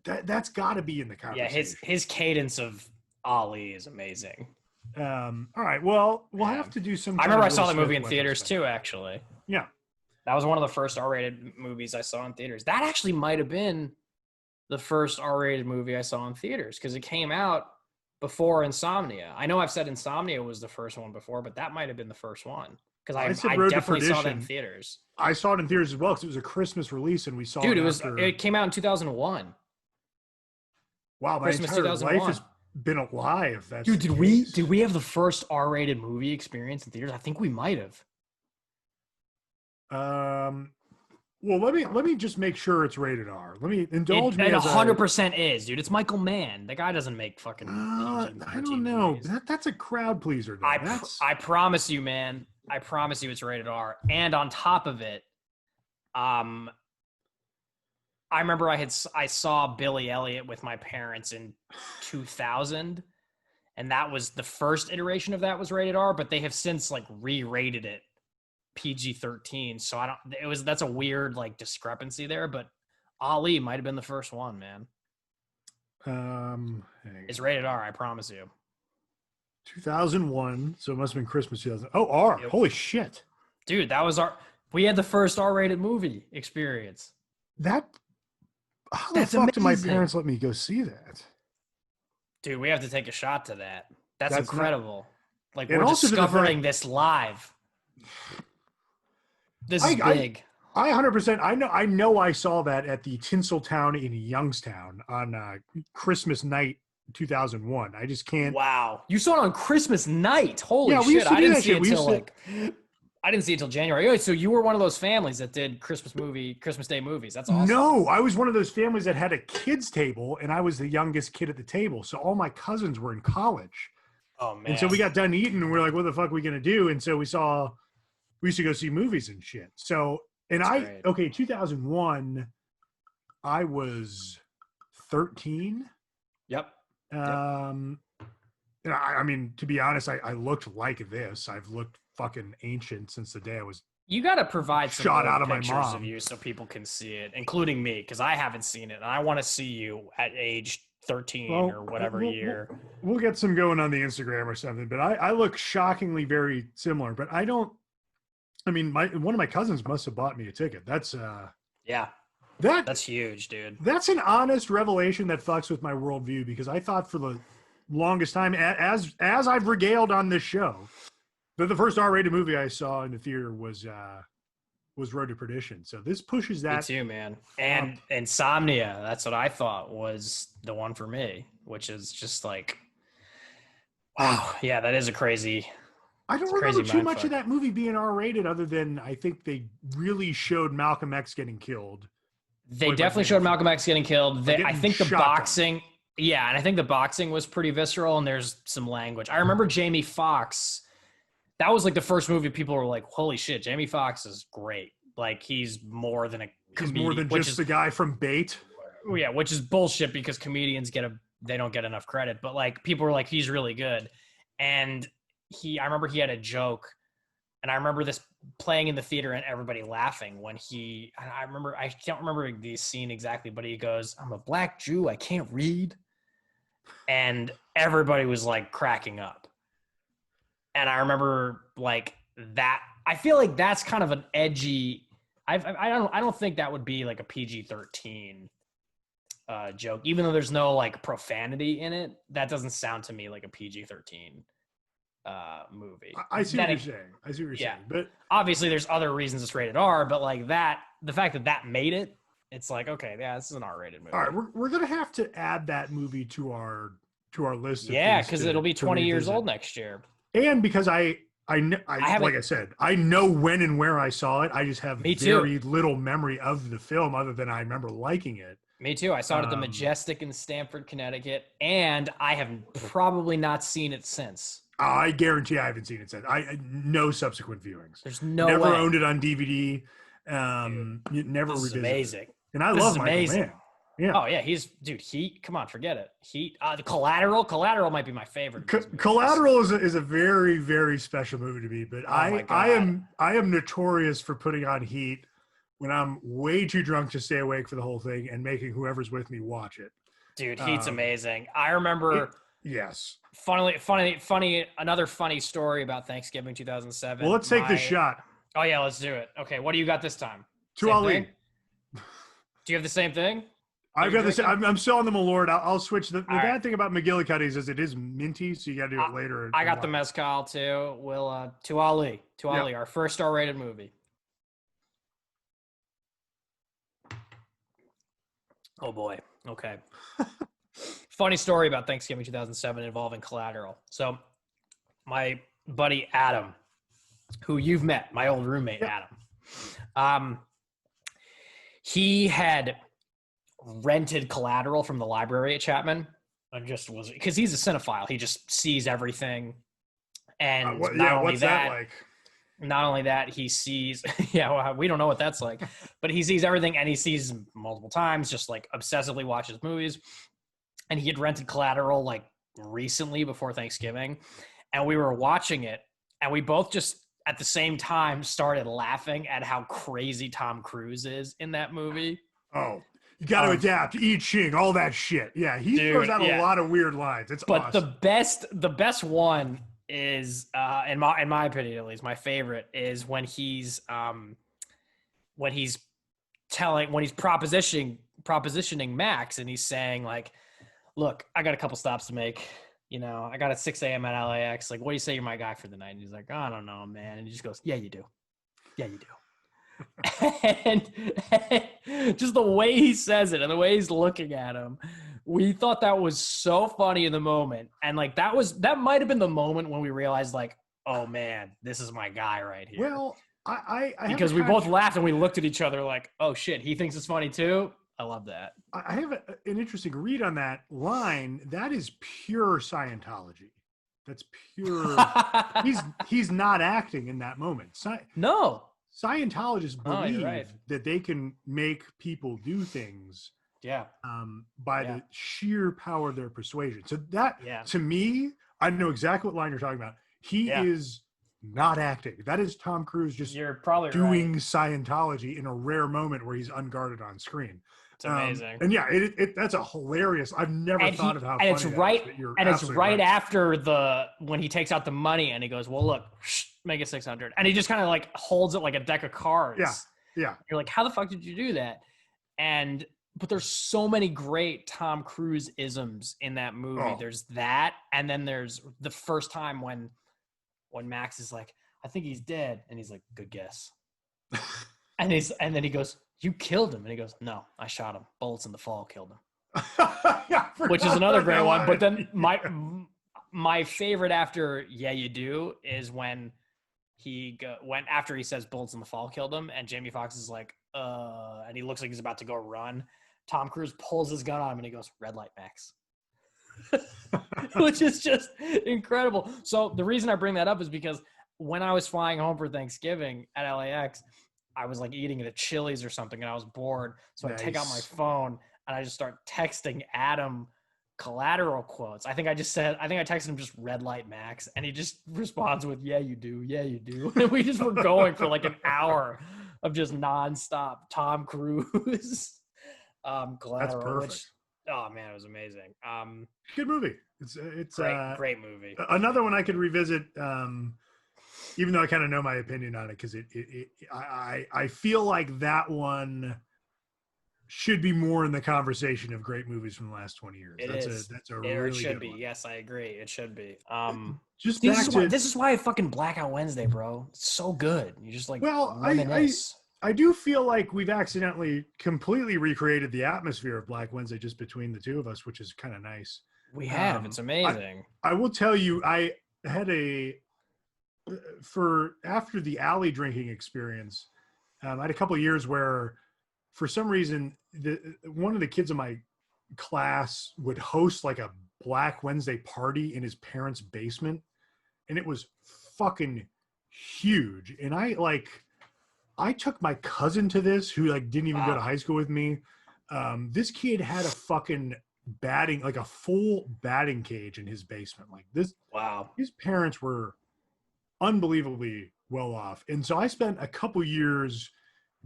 S2: that's got to be in the conversation.
S1: Yeah, his cadence of Ali is amazing.
S2: All right, well, we'll have to do some.
S1: I remember I saw the movie in theaters too. Actually,
S2: yeah,
S1: that was one of the first R-rated movies I saw in theaters. That actually might have been the first R-rated movie I saw in theaters because it came out before Insomnia. I know I've said Insomnia was the first one before, but that might have been the first one. Because I definitely saw that in theaters.
S2: I saw it in theaters as well because it was a Christmas release and we saw it.
S1: Dude, it came out in 2001.
S2: Wow, my entire life has been a lie if that's
S1: did we have the first R-rated movie experience in theaters? I think we might have.
S2: Well, let me just make sure it's rated R. Let me indulge me.
S1: It 100% is, dude. It's Michael Mann. The guy doesn't make fucking.
S2: I don't know. That's a crowd pleaser. Though.
S1: I promise you, man. I promise you, it's rated R. And on top of it, I remember I saw Billy Elliot with my parents in 2000, and that was the first iteration of that was rated R. But they have since like re-rated it PG-13. So that's a weird like discrepancy there. But Ali might have been the first one, man. It's rated R. I promise you.
S2: 2001, so it must have been Christmas 2000. Oh, R. Yep. Holy shit.
S1: Dude, we had the first R-rated movie experience.
S2: How the fuck did my parents let me go see that?
S1: Dude, we have to take a shot to that. That's incredible. We're discovering this live. This is big.
S2: I 100%. I know I saw that at the Tinseltown in Youngstown on Christmas night 2001. I just can't.
S1: Wow, you saw it on Christmas night. Holy shit! I didn't see it until January. So you were one of those families that did Christmas Day movies. That's awesome.
S2: No, I was one of those families that had a kids table, and I was the youngest kid at the table. So all my cousins were in college.
S1: Oh man!
S2: And so we got done eating, and we're like, "What the fuck are we gonna do?" And so we used to go see movies and shit. So 2001, I was 13.
S1: Yep.
S2: I mean, to be honest, I looked like this. I've looked fucking ancient since the day I was
S1: You got to provide some
S2: shot
S1: old
S2: out of my
S1: pictures of
S2: mom.
S1: you so people can see it, including me, because I haven't seen it. And I want to see you at age 13 or whatever year.
S2: We'll get some going on the Instagram or something, but I look shockingly very similar, but I don't, I mean, one of my cousins must have bought me a ticket. That's that's
S1: huge, dude.
S2: That's an honest revelation that fucks with my worldview, because I thought for the longest time, as I've regaled on this show, that the first R-rated movie I saw in the theater was Road to Perdition. So this pushes that.
S1: Me too, man. And Insomnia, that's what I thought was the one for me, which is just like, wow, yeah, that is a crazy.
S2: I don't remember too much of that movie being R-rated, other than I think they really showed Malcolm X getting killed.
S1: They definitely showed Malcolm X getting killed. I think the boxing, yeah, and I think the boxing was pretty visceral, and there's some language. I remember Jamie Foxx. That was like the first movie people were like, holy shit, Jamie Foxx is great. Like, he's more than a comedian.
S2: He's more than just the guy from Bait.
S1: Yeah, which is bullshit, because comedians they don't get enough credit. But like, people were like, he's really good. And I remember he had a joke, and I remember this playing in the theater and everybody laughing when I can't remember the scene exactly, but he goes, "I'm a black Jew, I can't read." And everybody was like cracking up. And I remember like that. I feel like that's kind of an edgy. I don't think that would be like a PG-13 joke, even though there's no like profanity in it. That doesn't sound to me like a PG-13 movie.
S2: I see what you're saying. But
S1: obviously there's other reasons it's rated R, but like that, the fact that made it, it's like, okay, yeah, this is an R-rated movie.
S2: All right, we're gonna have to add that movie to our list.
S1: Yeah, because it'll be 20 years old next year.
S2: And because I like I said, I know when and where I saw it. I just have very little memory of the film, other than I remember liking it.
S1: Me too. I saw it at the Majestic in Stamford, Connecticut, and I have probably not seen it since.
S2: I guarantee I haven't seen it since. No subsequent viewings.
S1: There's no
S2: never
S1: way.
S2: Owned it on DVD. Never
S1: this
S2: revisited.
S1: Is amazing.
S2: And I love Michael Mann. Yeah.
S1: Oh yeah, Heat. Come on, forget it. Heat. The Collateral might be my favorite.
S2: Collateral is a very, very special movie to me. But I am notorious for putting on Heat when I'm way too drunk to stay awake for the whole thing, and making whoever's with me watch it.
S1: Dude, Heat's amazing. I remember.
S2: Yes.
S1: Funny. Another funny story about Thanksgiving 2007.
S2: Well, let's take this shot.
S1: Oh yeah, let's do it. Okay, what do you got this time?
S2: To Ali.
S1: Do you have the same thing?
S2: I've got this. I'm still on the Malort. I'll switch. The bad thing about McGillicuddy's is it is minty, so you got to do it later.
S1: I got the mezcal too. We'll to Ali, our first R-rated movie. Oh boy. Okay. Funny story about Thanksgiving 2007 involving Collateral. So my buddy Adam, who you've met, my old roommate Adam, he had rented Collateral from the library at Chapman, and just was, because he's a cinephile. He just sees everything. And not only that, he sees, we don't know what that's like, but he sees everything, and he sees multiple times, just like obsessively watches movies. And he had rented Collateral like recently before Thanksgiving, and we were watching it, and we both just at the same time started laughing at how crazy Tom Cruise is in that movie.
S2: Oh, you got to adapt, I Ching, all that shit. Yeah, he throws out a lot of weird lines. It's awesome.
S1: the best one is, in my opinion at least, my favorite is when he's propositioning Max, and he's saying like, "Look, I got a couple stops to make. I got at 6 a.m. at LAX. Like, what do you say you're my guy for the night?" And he's like, "I don't know, man." And he just goes, "Yeah, you do. Yeah, you do." and just the way he says it and the way he's looking at him, we thought that was so funny in the moment. And like, that might have been the moment when we realized like, oh man, this is my guy right here.
S2: Well,
S1: because we both laughed and we looked at each other like, oh shit, he thinks it's funny too. I love that.
S2: I have an interesting read on that line. That is pure Scientology. That's pure. he's not acting in that moment.
S1: No.
S2: Scientologists believe that they can make people do things by the sheer power of their persuasion. So that, to me, I know exactly what line you're talking about. He is not acting. That is Tom Cruise just
S1: You're probably
S2: doing
S1: right.
S2: Scientology in a rare moment where he's unguarded on screen.
S1: It's amazing.
S2: And yeah, that's a hilarious. I've never thought of how funny that is, but you're
S1: it's
S2: absolutely
S1: right after when he takes out the money and he goes, well, look, make it 600. And he just kind of like holds it like a deck of cards.
S2: Yeah. Yeah.
S1: You're like, how the fuck did you do that? But there's so many great Tom Cruise isms in that movie.
S2: Oh.
S1: There's that. And then there's the first time when Max is like, I think he's dead. And he's like, good guess. and then he goes, you killed him. And he goes, no, I shot him. Bullets in the fall killed him. Which is another great one. But then my favorite after Yeah, You Do is when after he says bullets in the fall killed him, and Jamie Foxx is like, and he looks like he's about to go run. Tom Cruise pulls his gun on him and he goes, red light, Max. Which is just incredible. So the reason I bring that up is because when I was flying home for Thanksgiving at LAX, I was like eating at a Chili's or something and I was bored. So I take out my phone and I just start texting Adam collateral quotes. I texted him just red light, Max. And he just responds with, yeah, you do. Yeah, you do. And we just were going for like an hour of just nonstop Tom Cruise collateral.
S2: That's perfect.
S1: Oh man, it was amazing.
S2: Good movie. It's
S1: great movie.
S2: Another one I could revisit, even though I kind of know my opinion on it, because I feel like that one should be more in the conversation of great movies from the last 20 years. That's a really
S1: should
S2: good
S1: be.
S2: one.
S1: Yes, I agree. It should be.
S2: This
S1: is why I fucking Blackout Wednesday, bro. It's so good. You just like reminisce.
S2: I do feel like we've accidentally completely recreated the atmosphere of Black Wednesday just between the two of us, which is kind of nice.
S1: We have. It's amazing.
S2: I will tell you, I had after the alley drinking experience, I had a couple of years where, for some reason, one of the kids in my class would host like a Black Wednesday party in his parents' basement, and it was fucking huge. And I took my cousin to this, who like didn't even go to high school with me. This kid had a fucking a full batting cage in his basement. Like this. Wow. His parents were unbelievably well off. And so I spent a couple years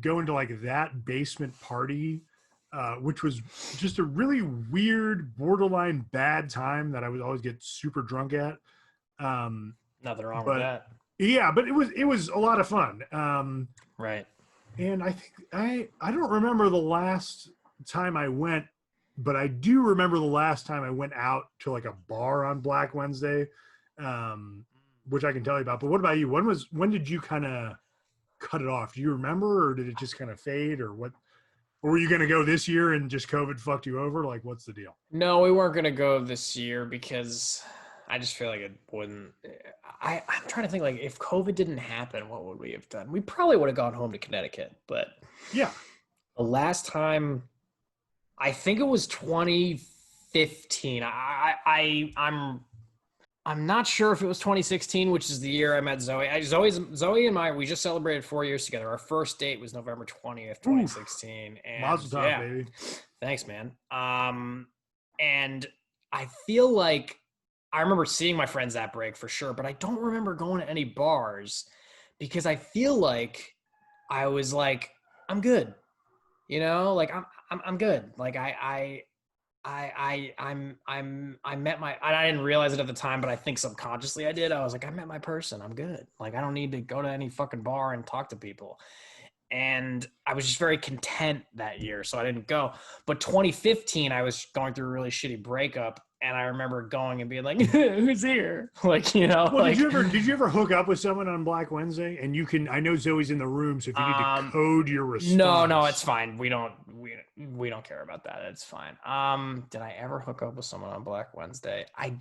S2: going to like that basement party, which was just a really weird, borderline bad time that I would always get super drunk at.
S1: Nothing wrong with that.
S2: Yeah, but it was a lot of fun.
S1: Right.
S2: And I think I don't remember the last time I went, but I do remember the last time I went out to like a bar on Black Wednesday, which I can tell you about. But what about you? When did you kind of cut it off? Do you remember, or did it just kind of fade, or what? Or were you going to go this year and just COVID fucked you over? Like, what's the deal?
S1: No, we weren't going to go this year because I just feel like it wouldn't. I'm trying to think, like, if COVID didn't happen, what would we have done? We probably would have gone home to Connecticut. But
S2: yeah,
S1: the last time, I think it was 2015. I'm not sure if it was 2016, which is the year I met Zoe. Zoe and I, we just celebrated 4 years together. Our first date was November 20th, 2016. And
S2: Mazel tov, baby.
S1: Thanks, man. And I feel like I remember seeing my friends that break for sure, but I don't remember going to any bars because I feel like I was like, I'm good. You know, like I'm good. Like I met I didn't realize it at the time, but I think subconsciously I did. I was like, I met my person. I'm good. Like, I don't need to go to any fucking bar and talk to people. And I was just very content that year. So I didn't go. But 2015, I was going through a really shitty breakup. And I remember going and being like, who's here? Like, you know,
S2: well, did you ever hook up with someone on Black Wednesday? And I know Zoe's in the room. So if you need to code your response.
S1: No, it's fine. We don't care about that. It's fine. Did I ever hook up with someone on Black Wednesday? I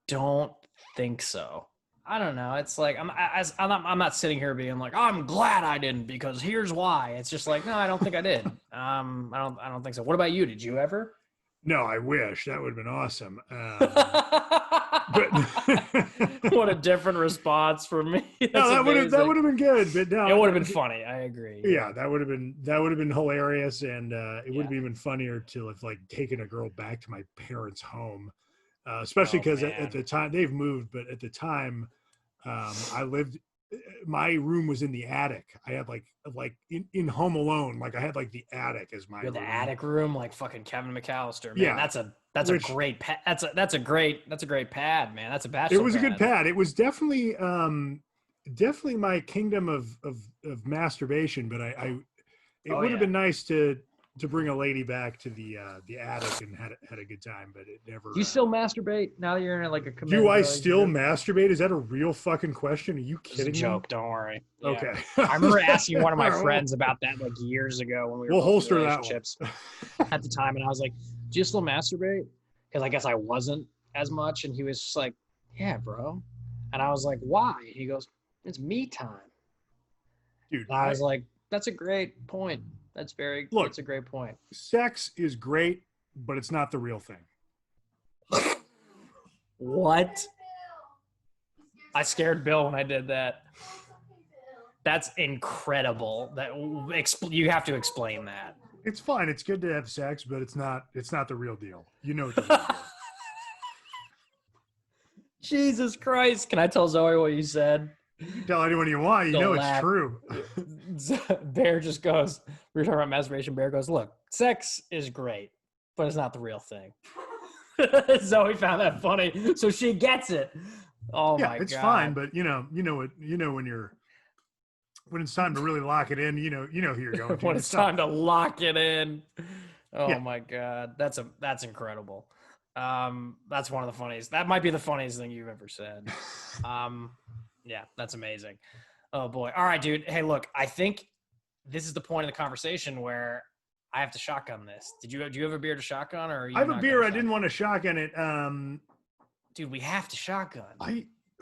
S1: don't think so. I don't know. It's like, I'm not sitting here being like, oh, I'm glad I didn't because here's why. It's just like, no, I don't think I did. I don't think so. What about you? Did you ever?
S2: No, I wish. That would have been awesome.
S1: But what a different response from me.
S2: No, that would have been good. But no,
S1: it would have been funny. I agree.
S2: Yeah, that would have been hilarious, and it would have been even funnier to have like taken a girl back to my parents' home. especially because at the time they've moved, but at the time I lived. My room was in the attic. I had like in Home Alone, like I had like the attic as my room.
S1: The attic room, like fucking Kevin McAllister. Man,
S2: yeah,
S1: that's a great pad. That's a great pad, man. That's a bachelor.
S2: It was a good pad. It was definitely my kingdom of masturbation. But it would have been nice to bring a lady back to the attic and had a good time, but it never.
S1: Do you still masturbate now that you're in like a
S2: Do I still masturbate? Is that a real fucking question? Are you kidding me?
S1: It's a joke. Don't worry. Yeah.
S2: Okay.
S1: I remember asking one of my friends about that like years ago when we were
S2: holster
S1: in relationships at the time, and I was like, "Do you still masturbate?" Because I guess I wasn't as much, and he was just like, "Yeah, bro," and I was like, "Why?" He goes, "It's me time."
S2: Dude,
S1: and I was like, "That's a great point. That's a great point."
S2: Sex is great, but it's not the real thing.
S1: What? I scared Bill when I did that. That's incredible. You have to explain that.
S2: It's fine. It's good to have sex, but it's not the real deal. You know the real deal.
S1: Jesus Christ. Can I tell Zoe what you said?
S2: You can tell anyone you want. You know it's true.
S1: Bear just goes, we were talking about masturbation. Bear goes, look, sex is great, but it's not the real thing. Zoe found that funny, so she gets it. Oh my God.
S2: It's fine, but you know when it's time to really lock it in, you know who you're going to.
S1: When it's time to lock it in. Oh my God. That's incredible. That's one of the funniest. That might be the funniest thing you've ever said. Yeah, that's amazing. Oh boy. All right, dude. Hey, look, I think this is the point of the conversation where I have to shotgun this. Do you have a beer to shotgun, or are you
S2: I have a beer. I didn't want to shotgun it.
S1: Dude, we have to shotgun.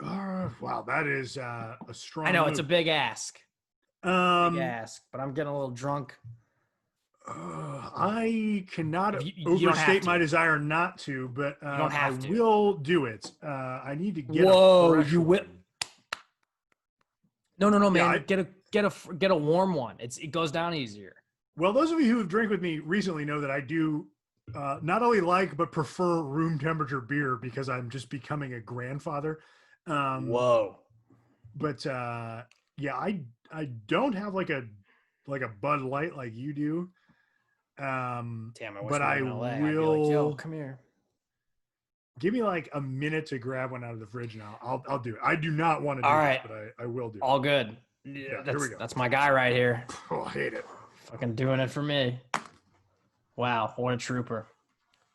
S2: Wow, that is a strong.
S1: I know
S2: move.
S1: It's a big ask. Big ask, but I'm getting a little drunk.
S2: I cannot overstate my desire not to, but I will do it. I need to get.
S1: Whoa, you will. No, man. Get a warm one. It goes down easier.
S2: Well, those of you who have drank with me recently know that I do not only like but prefer room temperature beer because I'm just becoming a grandfather.
S1: Whoa.
S2: But yeah, I don't have like a Bud Light like you do.
S1: Damn,
S2: but I will.
S1: I'd be like, yo, come here.
S2: Give me like a minute to grab one out of the fridge, and I'll do it. I do not want to do it, but I will do it.
S1: All good.
S2: Yeah, here we go.
S1: That's my guy right here.
S2: Oh, I hate it.
S1: Fucking doing it for me. Wow, what a trooper.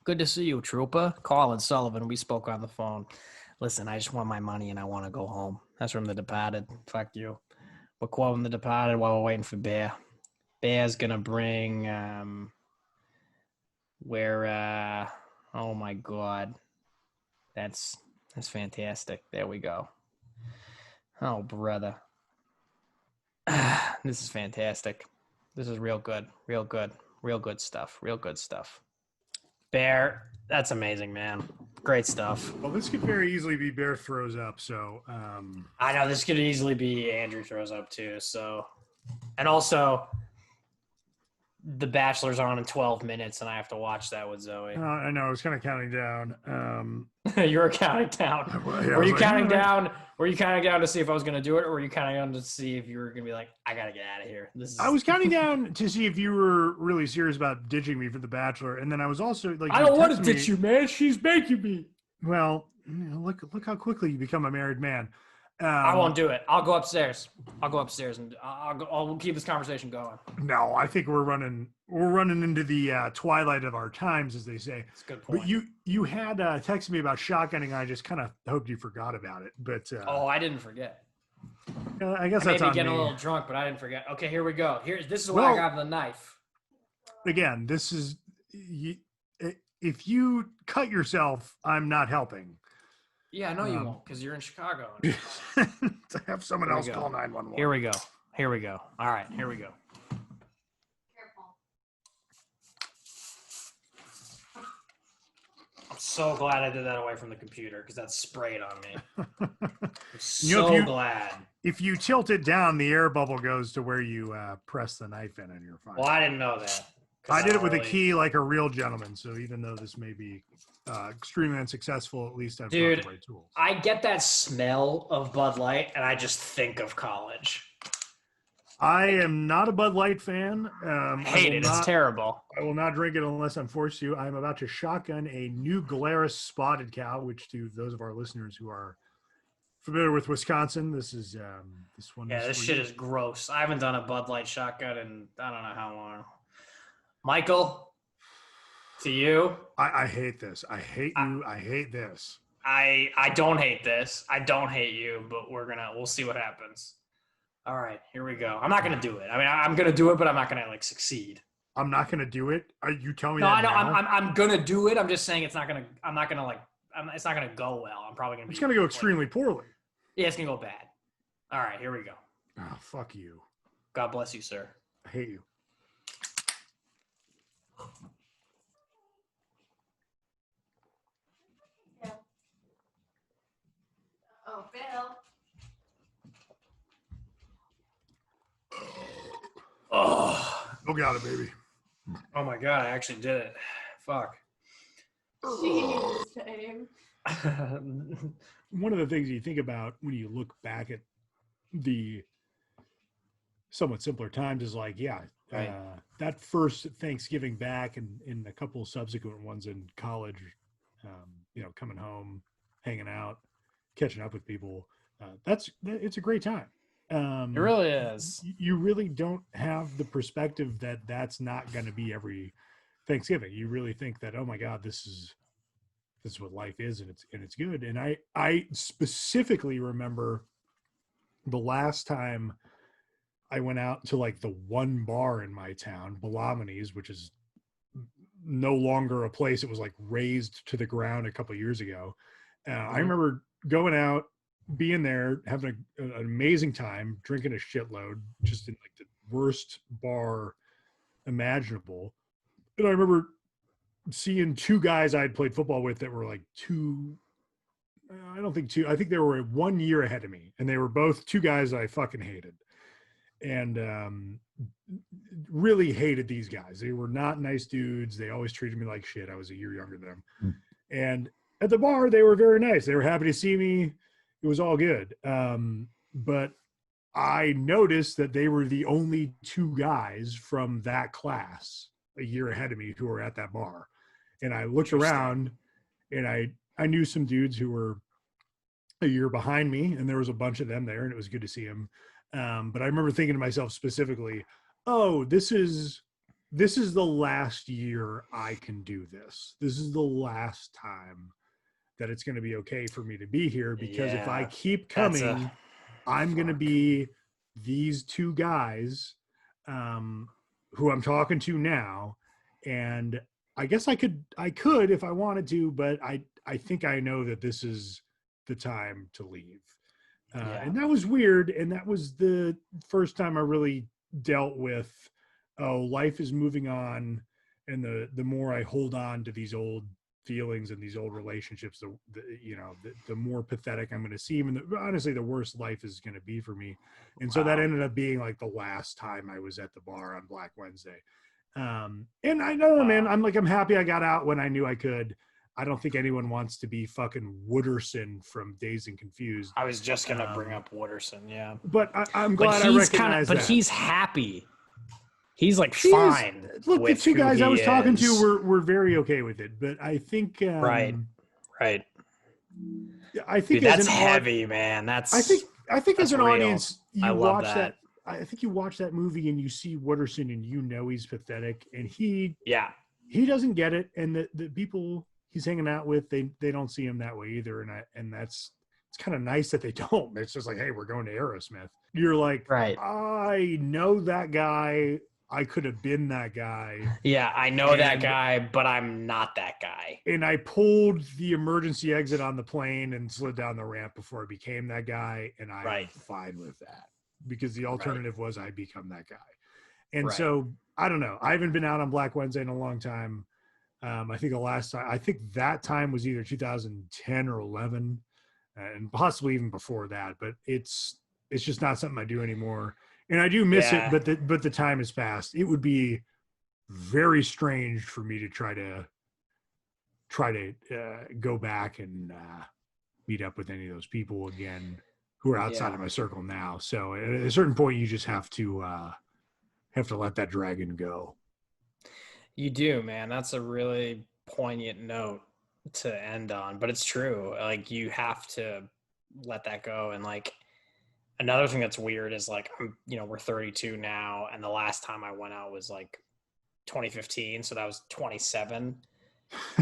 S1: Good to see you, trooper. Colin Sullivan, we spoke on the phone. Listen, I just want my money and I want to go home. That's from The Departed. Fuck you. We're quoting The Departed while we're waiting for Bear. Bear's gonna bring oh my God. That's fantastic. There we go. Oh, brother. This is fantastic. This is real good. Real good. Real good stuff. Real good stuff. Bear, that's amazing, man. Great stuff.
S2: Well, this could very easily be Bear throws up, so
S1: I know this could easily be Andrew throws up too, so and also The Bachelor's on in 12 minutes, and I have to watch that with Zoe.
S2: I know. I was kind of counting down.
S1: You were counting down.
S2: Yeah,
S1: were you counting down? Were you counting down to see if I was going to do it, or were you counting down to see if you were going to be like, I got to get out of here?
S2: I was counting down to see if you were really serious about ditching me for The Bachelor, and then I was also like,
S1: I don't want to ditch you, man. She's making me.
S2: Well, look how quickly you become a married man.
S1: I won't do it. I'll go upstairs. and I'll keep this conversation going.
S2: No, I think we're running into the twilight of our times, as they say.
S1: That's a good point.
S2: But you had texted me about shotgunning. I just kind of hoped you forgot about it. But
S1: I didn't forget.
S2: I guess that's on me.
S1: Maybe getting a little drunk, but I didn't forget. Okay, here we go. This is why I got the knife.
S2: Again, this is if you cut yourself, I'm not helping.
S1: Yeah, I know you won't because you're in Chicago.
S2: To have someone else call 911.
S1: Here we go. All right, here we go.
S3: Careful.
S1: I'm so glad I did that away from the computer because that sprayed on me. I'm glad.
S2: If you tilt it down, the air bubble goes to where you press the knife in and you're fine.
S1: Well, I didn't know that.
S2: I did it with a key like a real gentleman. So even though this may be extremely unsuccessful, at least I've got the right tools.
S1: I get that smell of Bud Light, and I just think of college.
S2: I am not a Bud Light fan.
S1: I hate it. It's terrible.
S2: I will not drink it unless I'm forced to. I'm about to shotgun a New Glarus Spotted Cow, which to those of our listeners who are familiar with Wisconsin, this is this one.
S1: Yeah, this shit is gross. I haven't done a Bud Light shotgun in I don't know how long. Michael, to you.
S2: I hate this. I hate you. I hate this.
S1: I don't hate this. I don't hate you, but we'll see what happens. All right, here we go. I'm not gonna do it. I mean, I'm gonna do it, but I'm not gonna succeed.
S2: I'm not gonna do it. You tell me.
S1: No,
S2: that
S1: I know.
S2: now?
S1: I'm gonna do it. I'm just saying it's not gonna. I'm not gonna it's not gonna go well. I'm probably gonna.
S2: It's gonna go extremely poorly.
S1: Yeah, it's gonna go bad. All right, here we go.
S2: Oh, fuck you.
S1: God bless you, sir.
S2: I hate you.
S3: Yeah. Oh, Bill.
S1: Oh,
S2: got it, baby.
S1: Oh my God, I actually did it. Fuck.
S3: Jeez, same.
S2: One of the things you think about when you look back at the somewhat simpler times is like,
S1: right.
S2: That first Thanksgiving back and a couple of subsequent ones in college, coming home, hanging out, catching up with people. It's a great time.
S1: It really is.
S2: You really don't have the perspective that that's not going to be every Thanksgiving. You really think that, oh my God, this is what life is, and it's good. And I specifically remember the last time I went out to like the one bar in my town, Belamine's, which is no longer a place. It was like razed to the ground a couple of years ago. I remember going out, being there, having an amazing time, drinking a shitload, just in like the worst bar imaginable. And I remember seeing two guys I'd played football with that were like I think they were 1 year ahead of me. And they were both two guys I fucking hated. And really hated these guys. They were not nice dudes. They always treated me like shit. I was a year younger than them. And at the bar, they were very nice. They were happy to see me. It was all good. But I noticed that they were the only two guys from that class a year ahead of me who were at that bar. And I looked around and I knew some dudes who were a year behind me, and there was a bunch of them there, and it was good to see them. But I remember thinking to myself specifically, oh, this is the last year I can do this. This is the last time that it's going to be okay for me to be here, because if I keep coming, I'm going to be these two guys who I'm talking to now. And I guess I could if I wanted to, but I think I know that this is the time to leave. And that was weird. And that was the first time I really dealt with, life is moving on. And the more I hold on to these old feelings and these old relationships, the more pathetic I'm going to seem, and honestly the worse life is going to be for me. And so that ended up being like the last time I was at the bar on Black Wednesday. And I know, man, I'm happy I got out when I knew I could. I don't think anyone wants to be fucking Wooderson from Dazed and Confused.
S1: I was just going to bring up Wooderson. Yeah.
S2: But I'm glad I recognize that.
S1: But he's happy. He's like fine.
S2: Look, the two guys I was talking to were very okay with it, but I think
S1: right.
S2: I think
S1: that's heavy, man. That's
S2: I think as an
S1: real.
S2: audience, you watch
S1: that.
S2: I think you watch that movie and you see Wooderson and he's pathetic, and he doesn't get it, and the people he's hanging out with, they don't see him that way either, and it's kind of nice that they don't. It's just like, hey, we're going to Aerosmith. You're like,
S1: right.
S2: I know that guy. I could have been that guy.
S1: Yeah, I know that guy, but I'm not that guy.
S2: And I pulled the emergency exit on the plane and slid down the ramp before I became that guy. And I'm fine with that, because the alternative was I become that guy. And so I don't know. I haven't been out on Black Wednesday in a long time. I think that time was either 2010 or 11, and possibly even before that, but it's just not something I do anymore. And I do miss it, but the time has passed. It would be very strange for me to try to go back and meet up with any of those people again who are outside of my circle now. So at a certain point, you just have to let that dragon go.
S1: You do, man. That's a really poignant note to end on, but it's true. Like, you have to let that go. And like, another thing that's weird is like, we're 32 now, and the last time I went out was like 2015, so that was 27.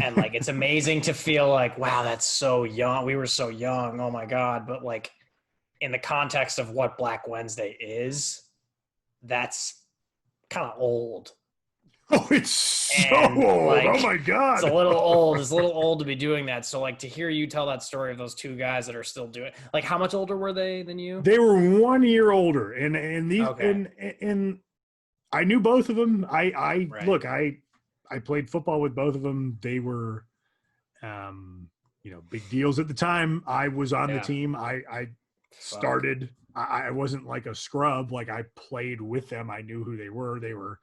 S1: And like, it's amazing to feel like, wow, that's so young. We were so young. Oh my God. But like, in the context of what Black Wednesday is, that's kind of old.
S2: Oh, it's so old. Like, oh my God.
S1: It's a little old. It's a little old to be doing that. So like, to hear you tell that story of those two guys that are still doing, like, how much older were they than you?
S2: They were 1 year older, and these and I knew both of them. Look, I played football with both of them. They were, big deals at the time. I was on the team. I started. I wasn't like a scrub. Like, I played with them. I knew who they were. They were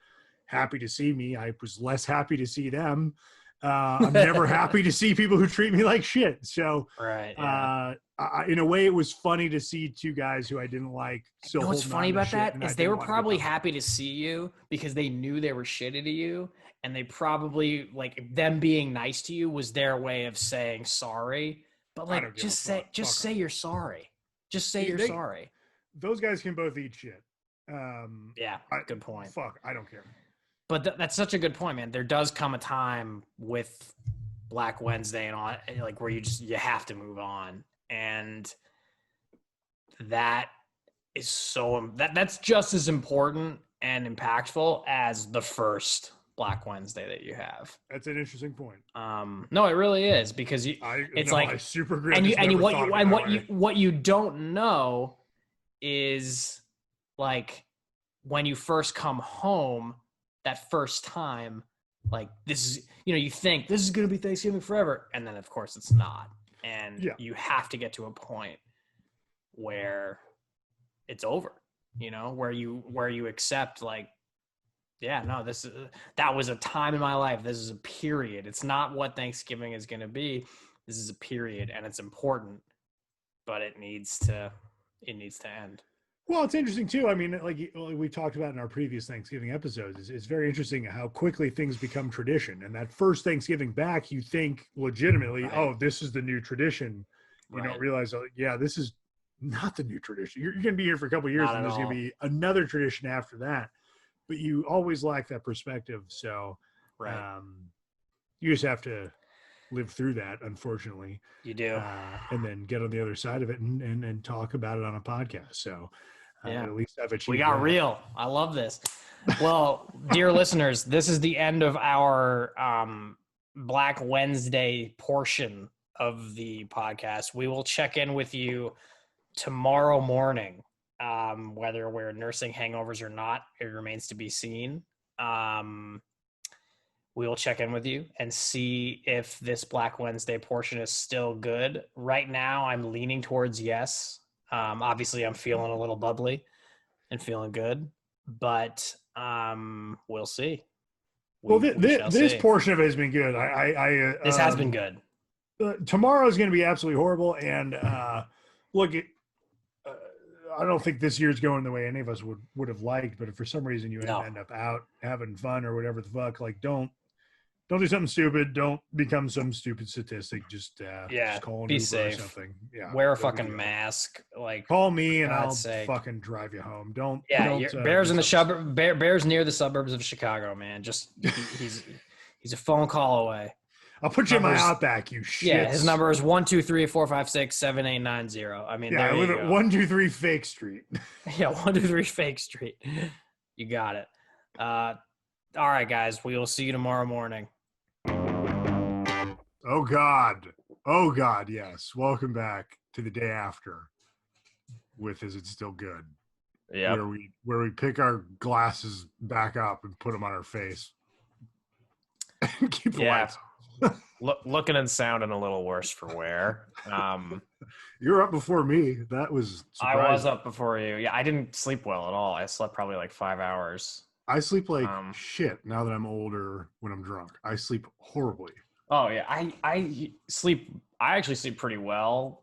S2: happy to see me. I was less happy to see them. I'm never happy to see people who treat me like shit. So, in a way, it was funny to see two guys who I didn't like.
S1: You know what's funny about that is they were probably happy to see you because they knew they were shitty to you, and they probably, like, them being nice to you was their way of saying sorry. But like, just say you're sorry. Just say you're sorry.
S2: Those guys can both eat shit.
S1: Good point.
S2: Fuck, I don't care.
S1: But that's such a good point, man. There does come a time with Black Wednesday and all, like, where you have to move on, and that is that's just as important and impactful as the first Black Wednesday that you have.
S2: That's an interesting point.
S1: No, it really is, because I
S2: super agree.
S1: What you don't know is, like, when you first come home that first time, like, this is, you think this is going to be Thanksgiving forever. And then of course it's not. And you have to get to a point where it's over, where you accept, like, that was a time in my life. This is a period. It's not what Thanksgiving is going to be. This is a period, and it's important, but it needs to end.
S2: Well, it's interesting too. I mean, like we talked about in our previous Thanksgiving episodes, it's very interesting how quickly things become tradition. And that first Thanksgiving back, you think legitimately, oh, this is the new tradition. You don't realize, this is not the new tradition. You're going to be here for a couple of years, and there's going to be another tradition after that. But you always lack that perspective. So you just have to live through that, unfortunately.
S1: You do.
S2: And then get on the other side of it and talk about it on a podcast. So at least I've achieved.
S1: We got real. I love this. Well, dear listeners, this is the end of our Black Wednesday portion of the podcast. We will check in with you tomorrow morning. Whether we're nursing hangovers or not, it remains to be seen. We will check in with you and see if this Black Wednesday portion is still good. Right now, I'm leaning towards yes. Obviously, I'm feeling a little bubbly and feeling good, but we'll see.
S2: This portion of it has been good.
S1: This has been good.
S2: Tomorrow is going to be absolutely horrible, and look, I don't think this year's going the way any of us would have liked. But if for some reason you end up out having fun or whatever the fuck, like, don't do something stupid. Don't become some stupid statistic. Just call an Uber
S1: safe.
S2: Or something. Yeah,
S1: wear a fucking mask. Like,
S2: call me and I'll fucking drive you home. Don't.
S1: Bear's in the suburb. Bear's near the suburbs of Chicago, man. Just he's a phone call away.
S2: I'll put you in my Outback, you shit.
S1: Yeah, his number is 123-456-7890. I mean,
S2: I live at 123 Fake Street.
S1: Yeah, 123 Fake Street. You got it. All right, guys. We will see you tomorrow morning.
S2: Oh God, yes. Welcome back to the day after with Is It Still Good?
S4: Yeah.
S2: Where we pick our glasses back up and put them on our face. And keep the lights on.
S4: Looking and sounding a little worse for wear.
S2: You were up before me. That was surprising.
S4: I was up before you. Yeah, I didn't sleep well at all. I slept probably like 5 hours.
S2: I sleep like shit now that I'm older. When I'm drunk, I sleep horribly.
S4: Oh yeah, I sleep. I actually sleep pretty well,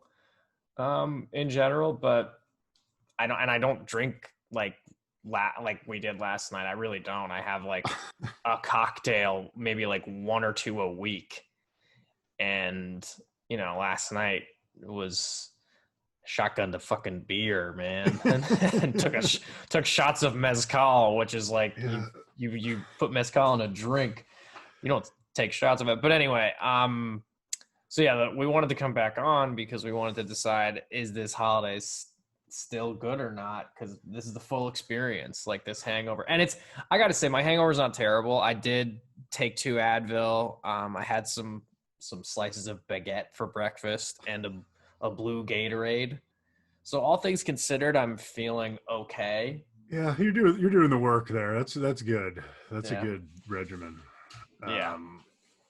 S4: in general, but I don't drink like we did last night. I really don't. I have like a cocktail, maybe like one or two a week, and last night was shotgun to fucking beer, man, and took shots of mezcal, which is like you put mezcal in a drink. You don't take shots of it, but anyway, so yeah, we wanted to come back on because we wanted to decide, is this holiday still good or not? Because this is the full experience, like this hangover. And I gotta say, my hangover's not terrible. I did take 2 Advil. I had some slices of baguette for breakfast and a blue Gatorade. So all things considered, I'm feeling okay.
S2: Yeah, you're doing the work there. That's good. That's a good regimen.
S4: Yeah.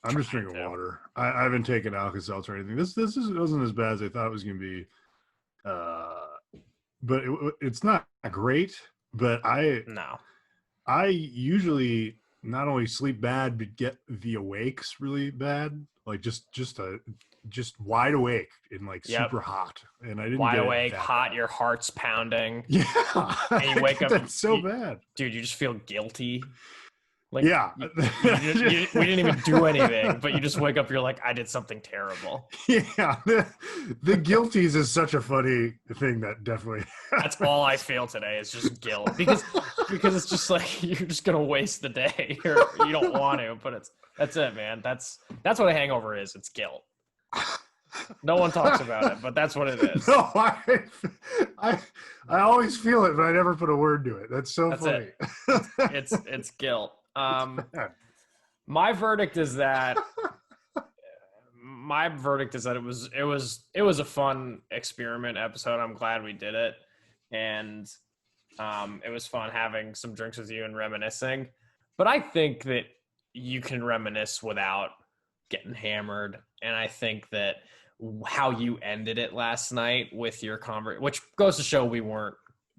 S2: I'm just drinking water. I haven't taken Alka-Seltzer or anything. This wasn't as bad as I thought it was going to be. But it's not great. But I usually not only sleep bad, but get the awakes really bad. Like just wide awake and like super hot. And I didn't
S4: wide
S2: get
S4: awake, hot. Bad. Your heart's pounding.
S2: Yeah,
S4: and you wake up.
S2: That's so bad,
S4: dude. You just feel guilty. Like,
S2: yeah,
S4: we didn't even do anything, but you just wake up. You're like, I did something terrible.
S2: Yeah, the guilties is such a funny thing that definitely.
S4: That's all I feel today is just guilt because it's just like you're just gonna waste the day, or you don't want to, but that's it, man. That's what a hangover is. It's guilt. No one talks about it, but that's what it is.
S2: No, I always feel it, but I never put a word to it. That's funny.
S4: It's guilt. My verdict is that it was a fun experiment episode. I'm glad we did it, and it was fun having some drinks with you and reminiscing. But I think that you can reminisce without getting hammered, and I think that how you ended it last night with your conversation, which goes to show we weren't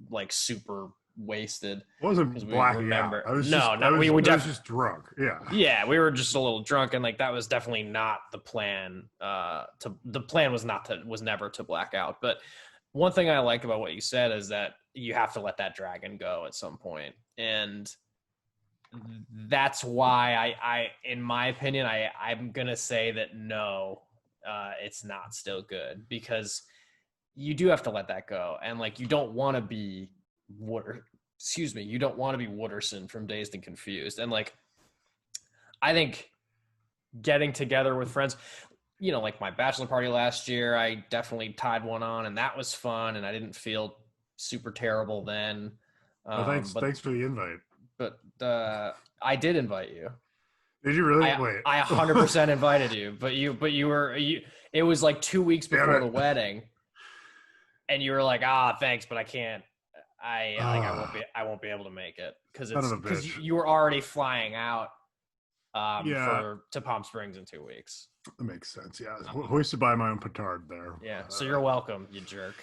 S4: like super wasted.
S2: It wasn't blacking out. I was just drunk.
S4: Yeah, we were just a little drunk, and like that was definitely not the plan. The plan was never to black out. But one thing I like about what you said is that you have to let that dragon go at some point, and that's why I in my opinion, I'm gonna say that no, it's not still good, because you do have to let that go, and like you don't want to be you don't want to be Wooderson from Dazed and Confused. And like, I think getting together with friends, like my bachelor party last year, I definitely tied one on, and that was fun, and I didn't feel super terrible then.
S2: Thanks for the invite.
S4: But I did invite you.
S2: Did you really?
S4: Wait. I 100% invited you, but you were it was like 2 weeks before the wedding, and you were like, thanks, but I can't. I won't be able to make it because you were already flying out to Palm Springs in 2 weeks.
S2: That makes sense. Yeah, hoisted by my own petard there.
S4: Yeah, so you're welcome, you jerk.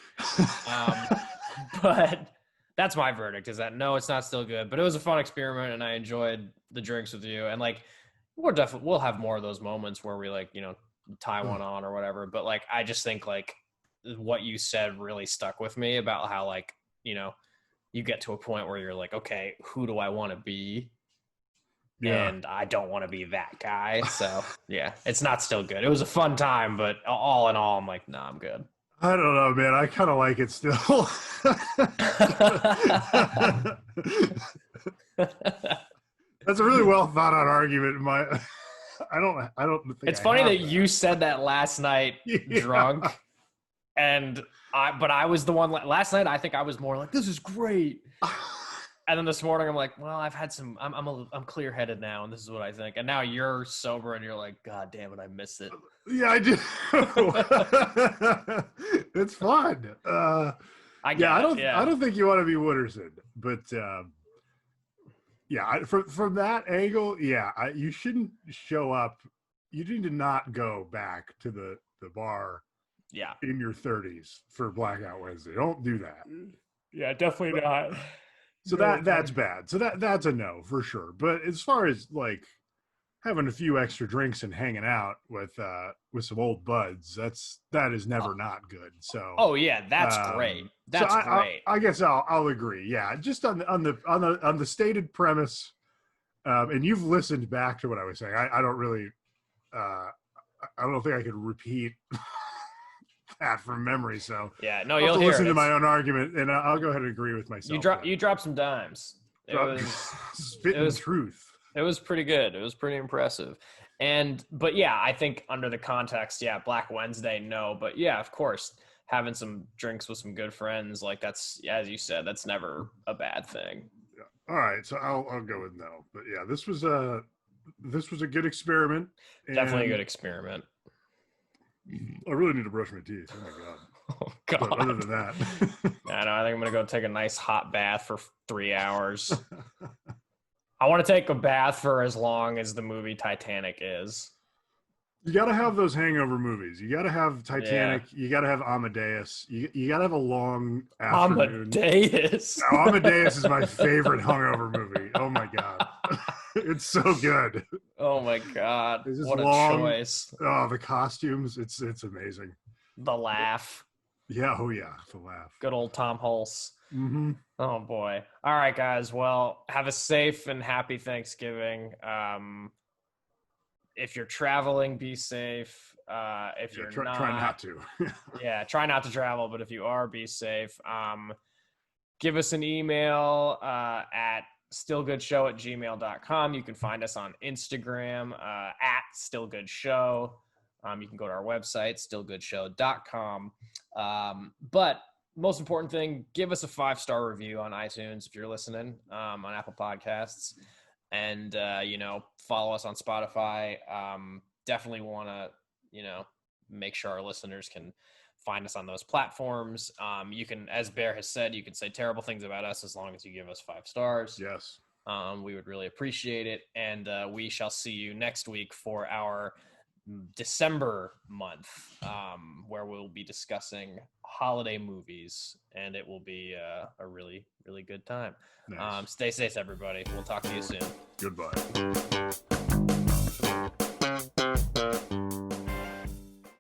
S4: But that's my verdict, is that no, it's not still good, but it was a fun experiment, and I enjoyed the drinks with you. And like, we'll have more of those moments where we like tie one on or whatever. But like, I just think like what you said really stuck with me about how like you get to a point where you're like, okay, who do I want to be? Yeah. And I don't want to be that guy. So yeah, it's not still good. It was a fun time, but all in all, I'm like, nah, I'm good.
S2: I don't know, man. I kind of like it still. That's a really well thought out argument. I don't think
S4: it's funny that you said that last night drunk, and I was the one last night. I think I was more like, this is great. And then this morning I'm like, well, I've had some, I'm clear headed now, and this is what I think. And now you're sober and you're like, God damn it, I missed it.
S2: Yeah, I do. It's fun. I don't think you want to be Wooderson, but from that angle, you shouldn't show up. You need to not go back to the bar.
S4: Yeah.
S2: In your 30s for Blackout Wednesday. Don't do that.
S4: Yeah, definitely not.
S2: So that's bad. So that's a no for sure. But as far as like having a few extra drinks and hanging out with some old buds, that is never not good. So
S1: yeah, that's great. That's great.
S2: I guess I'll agree. Yeah, just on the stated premise, and you've listened back to what I was saying. I don't really, I don't think I could repeat that from memory. So
S1: yeah, no,
S2: you'll
S1: you'll hear
S2: listen
S1: it.
S2: to my own argument, and I'll go ahead and agree with myself.
S1: You dropped some dimes.
S2: Spitting truth.
S1: It was pretty good. It was pretty impressive. But yeah, I think under the context, yeah, Black Wednesday, no. But yeah, of course, having some drinks with some good friends, like that's, as you said, that's never a bad thing.
S2: Yeah. All right, so I'll go with no. But yeah, this was a good experiment.
S1: Definitely a good experiment.
S2: I really need to brush my teeth. Oh my god.
S1: Oh god.
S2: But other than that,
S1: I know. I think I'm gonna go take a nice hot bath for 3 hours. I want to take a bath for as long as the movie Titanic is.
S2: You got to have those hangover movies. You got to have Titanic. Yeah. You got to have Amadeus. You got to have a long afternoon.
S1: Amadeus.
S2: Oh, Amadeus is my favorite hungover movie. Oh my god, it's so good.
S1: Oh my god, what
S2: long,
S1: a choice!
S2: Oh, the costumes. It's amazing.
S1: The laugh.
S2: Yeah. Oh yeah, the laugh.
S1: Good old Tom Hulse.
S2: Mm-hmm.
S1: Oh boy. All right, guys. Well, have a safe and happy Thanksgiving. If you're traveling, be safe. If you're not,
S2: try not to.
S1: Yeah, try not to travel. But if you are, be safe. Give us an email at stillgoodshow@gmail.com. You can find us on Instagram at stillgoodshow. You can go to our website, stillgoodshow.com. But most important thing, give us a 5-star review on iTunes if you're listening, on Apple Podcasts, and follow us on Spotify. Definitely want to make sure our listeners can find us on those platforms. You can, as Bear has said, you can say terrible things about us as long as you give us 5 stars.
S2: Yes.
S1: We would really appreciate it, and we shall see you next week for our December month, where we'll be discussing holiday movies, and it will be a really, really good time.
S2: Nice.
S1: Stay safe, everybody. We'll talk to you soon.
S2: Goodbye.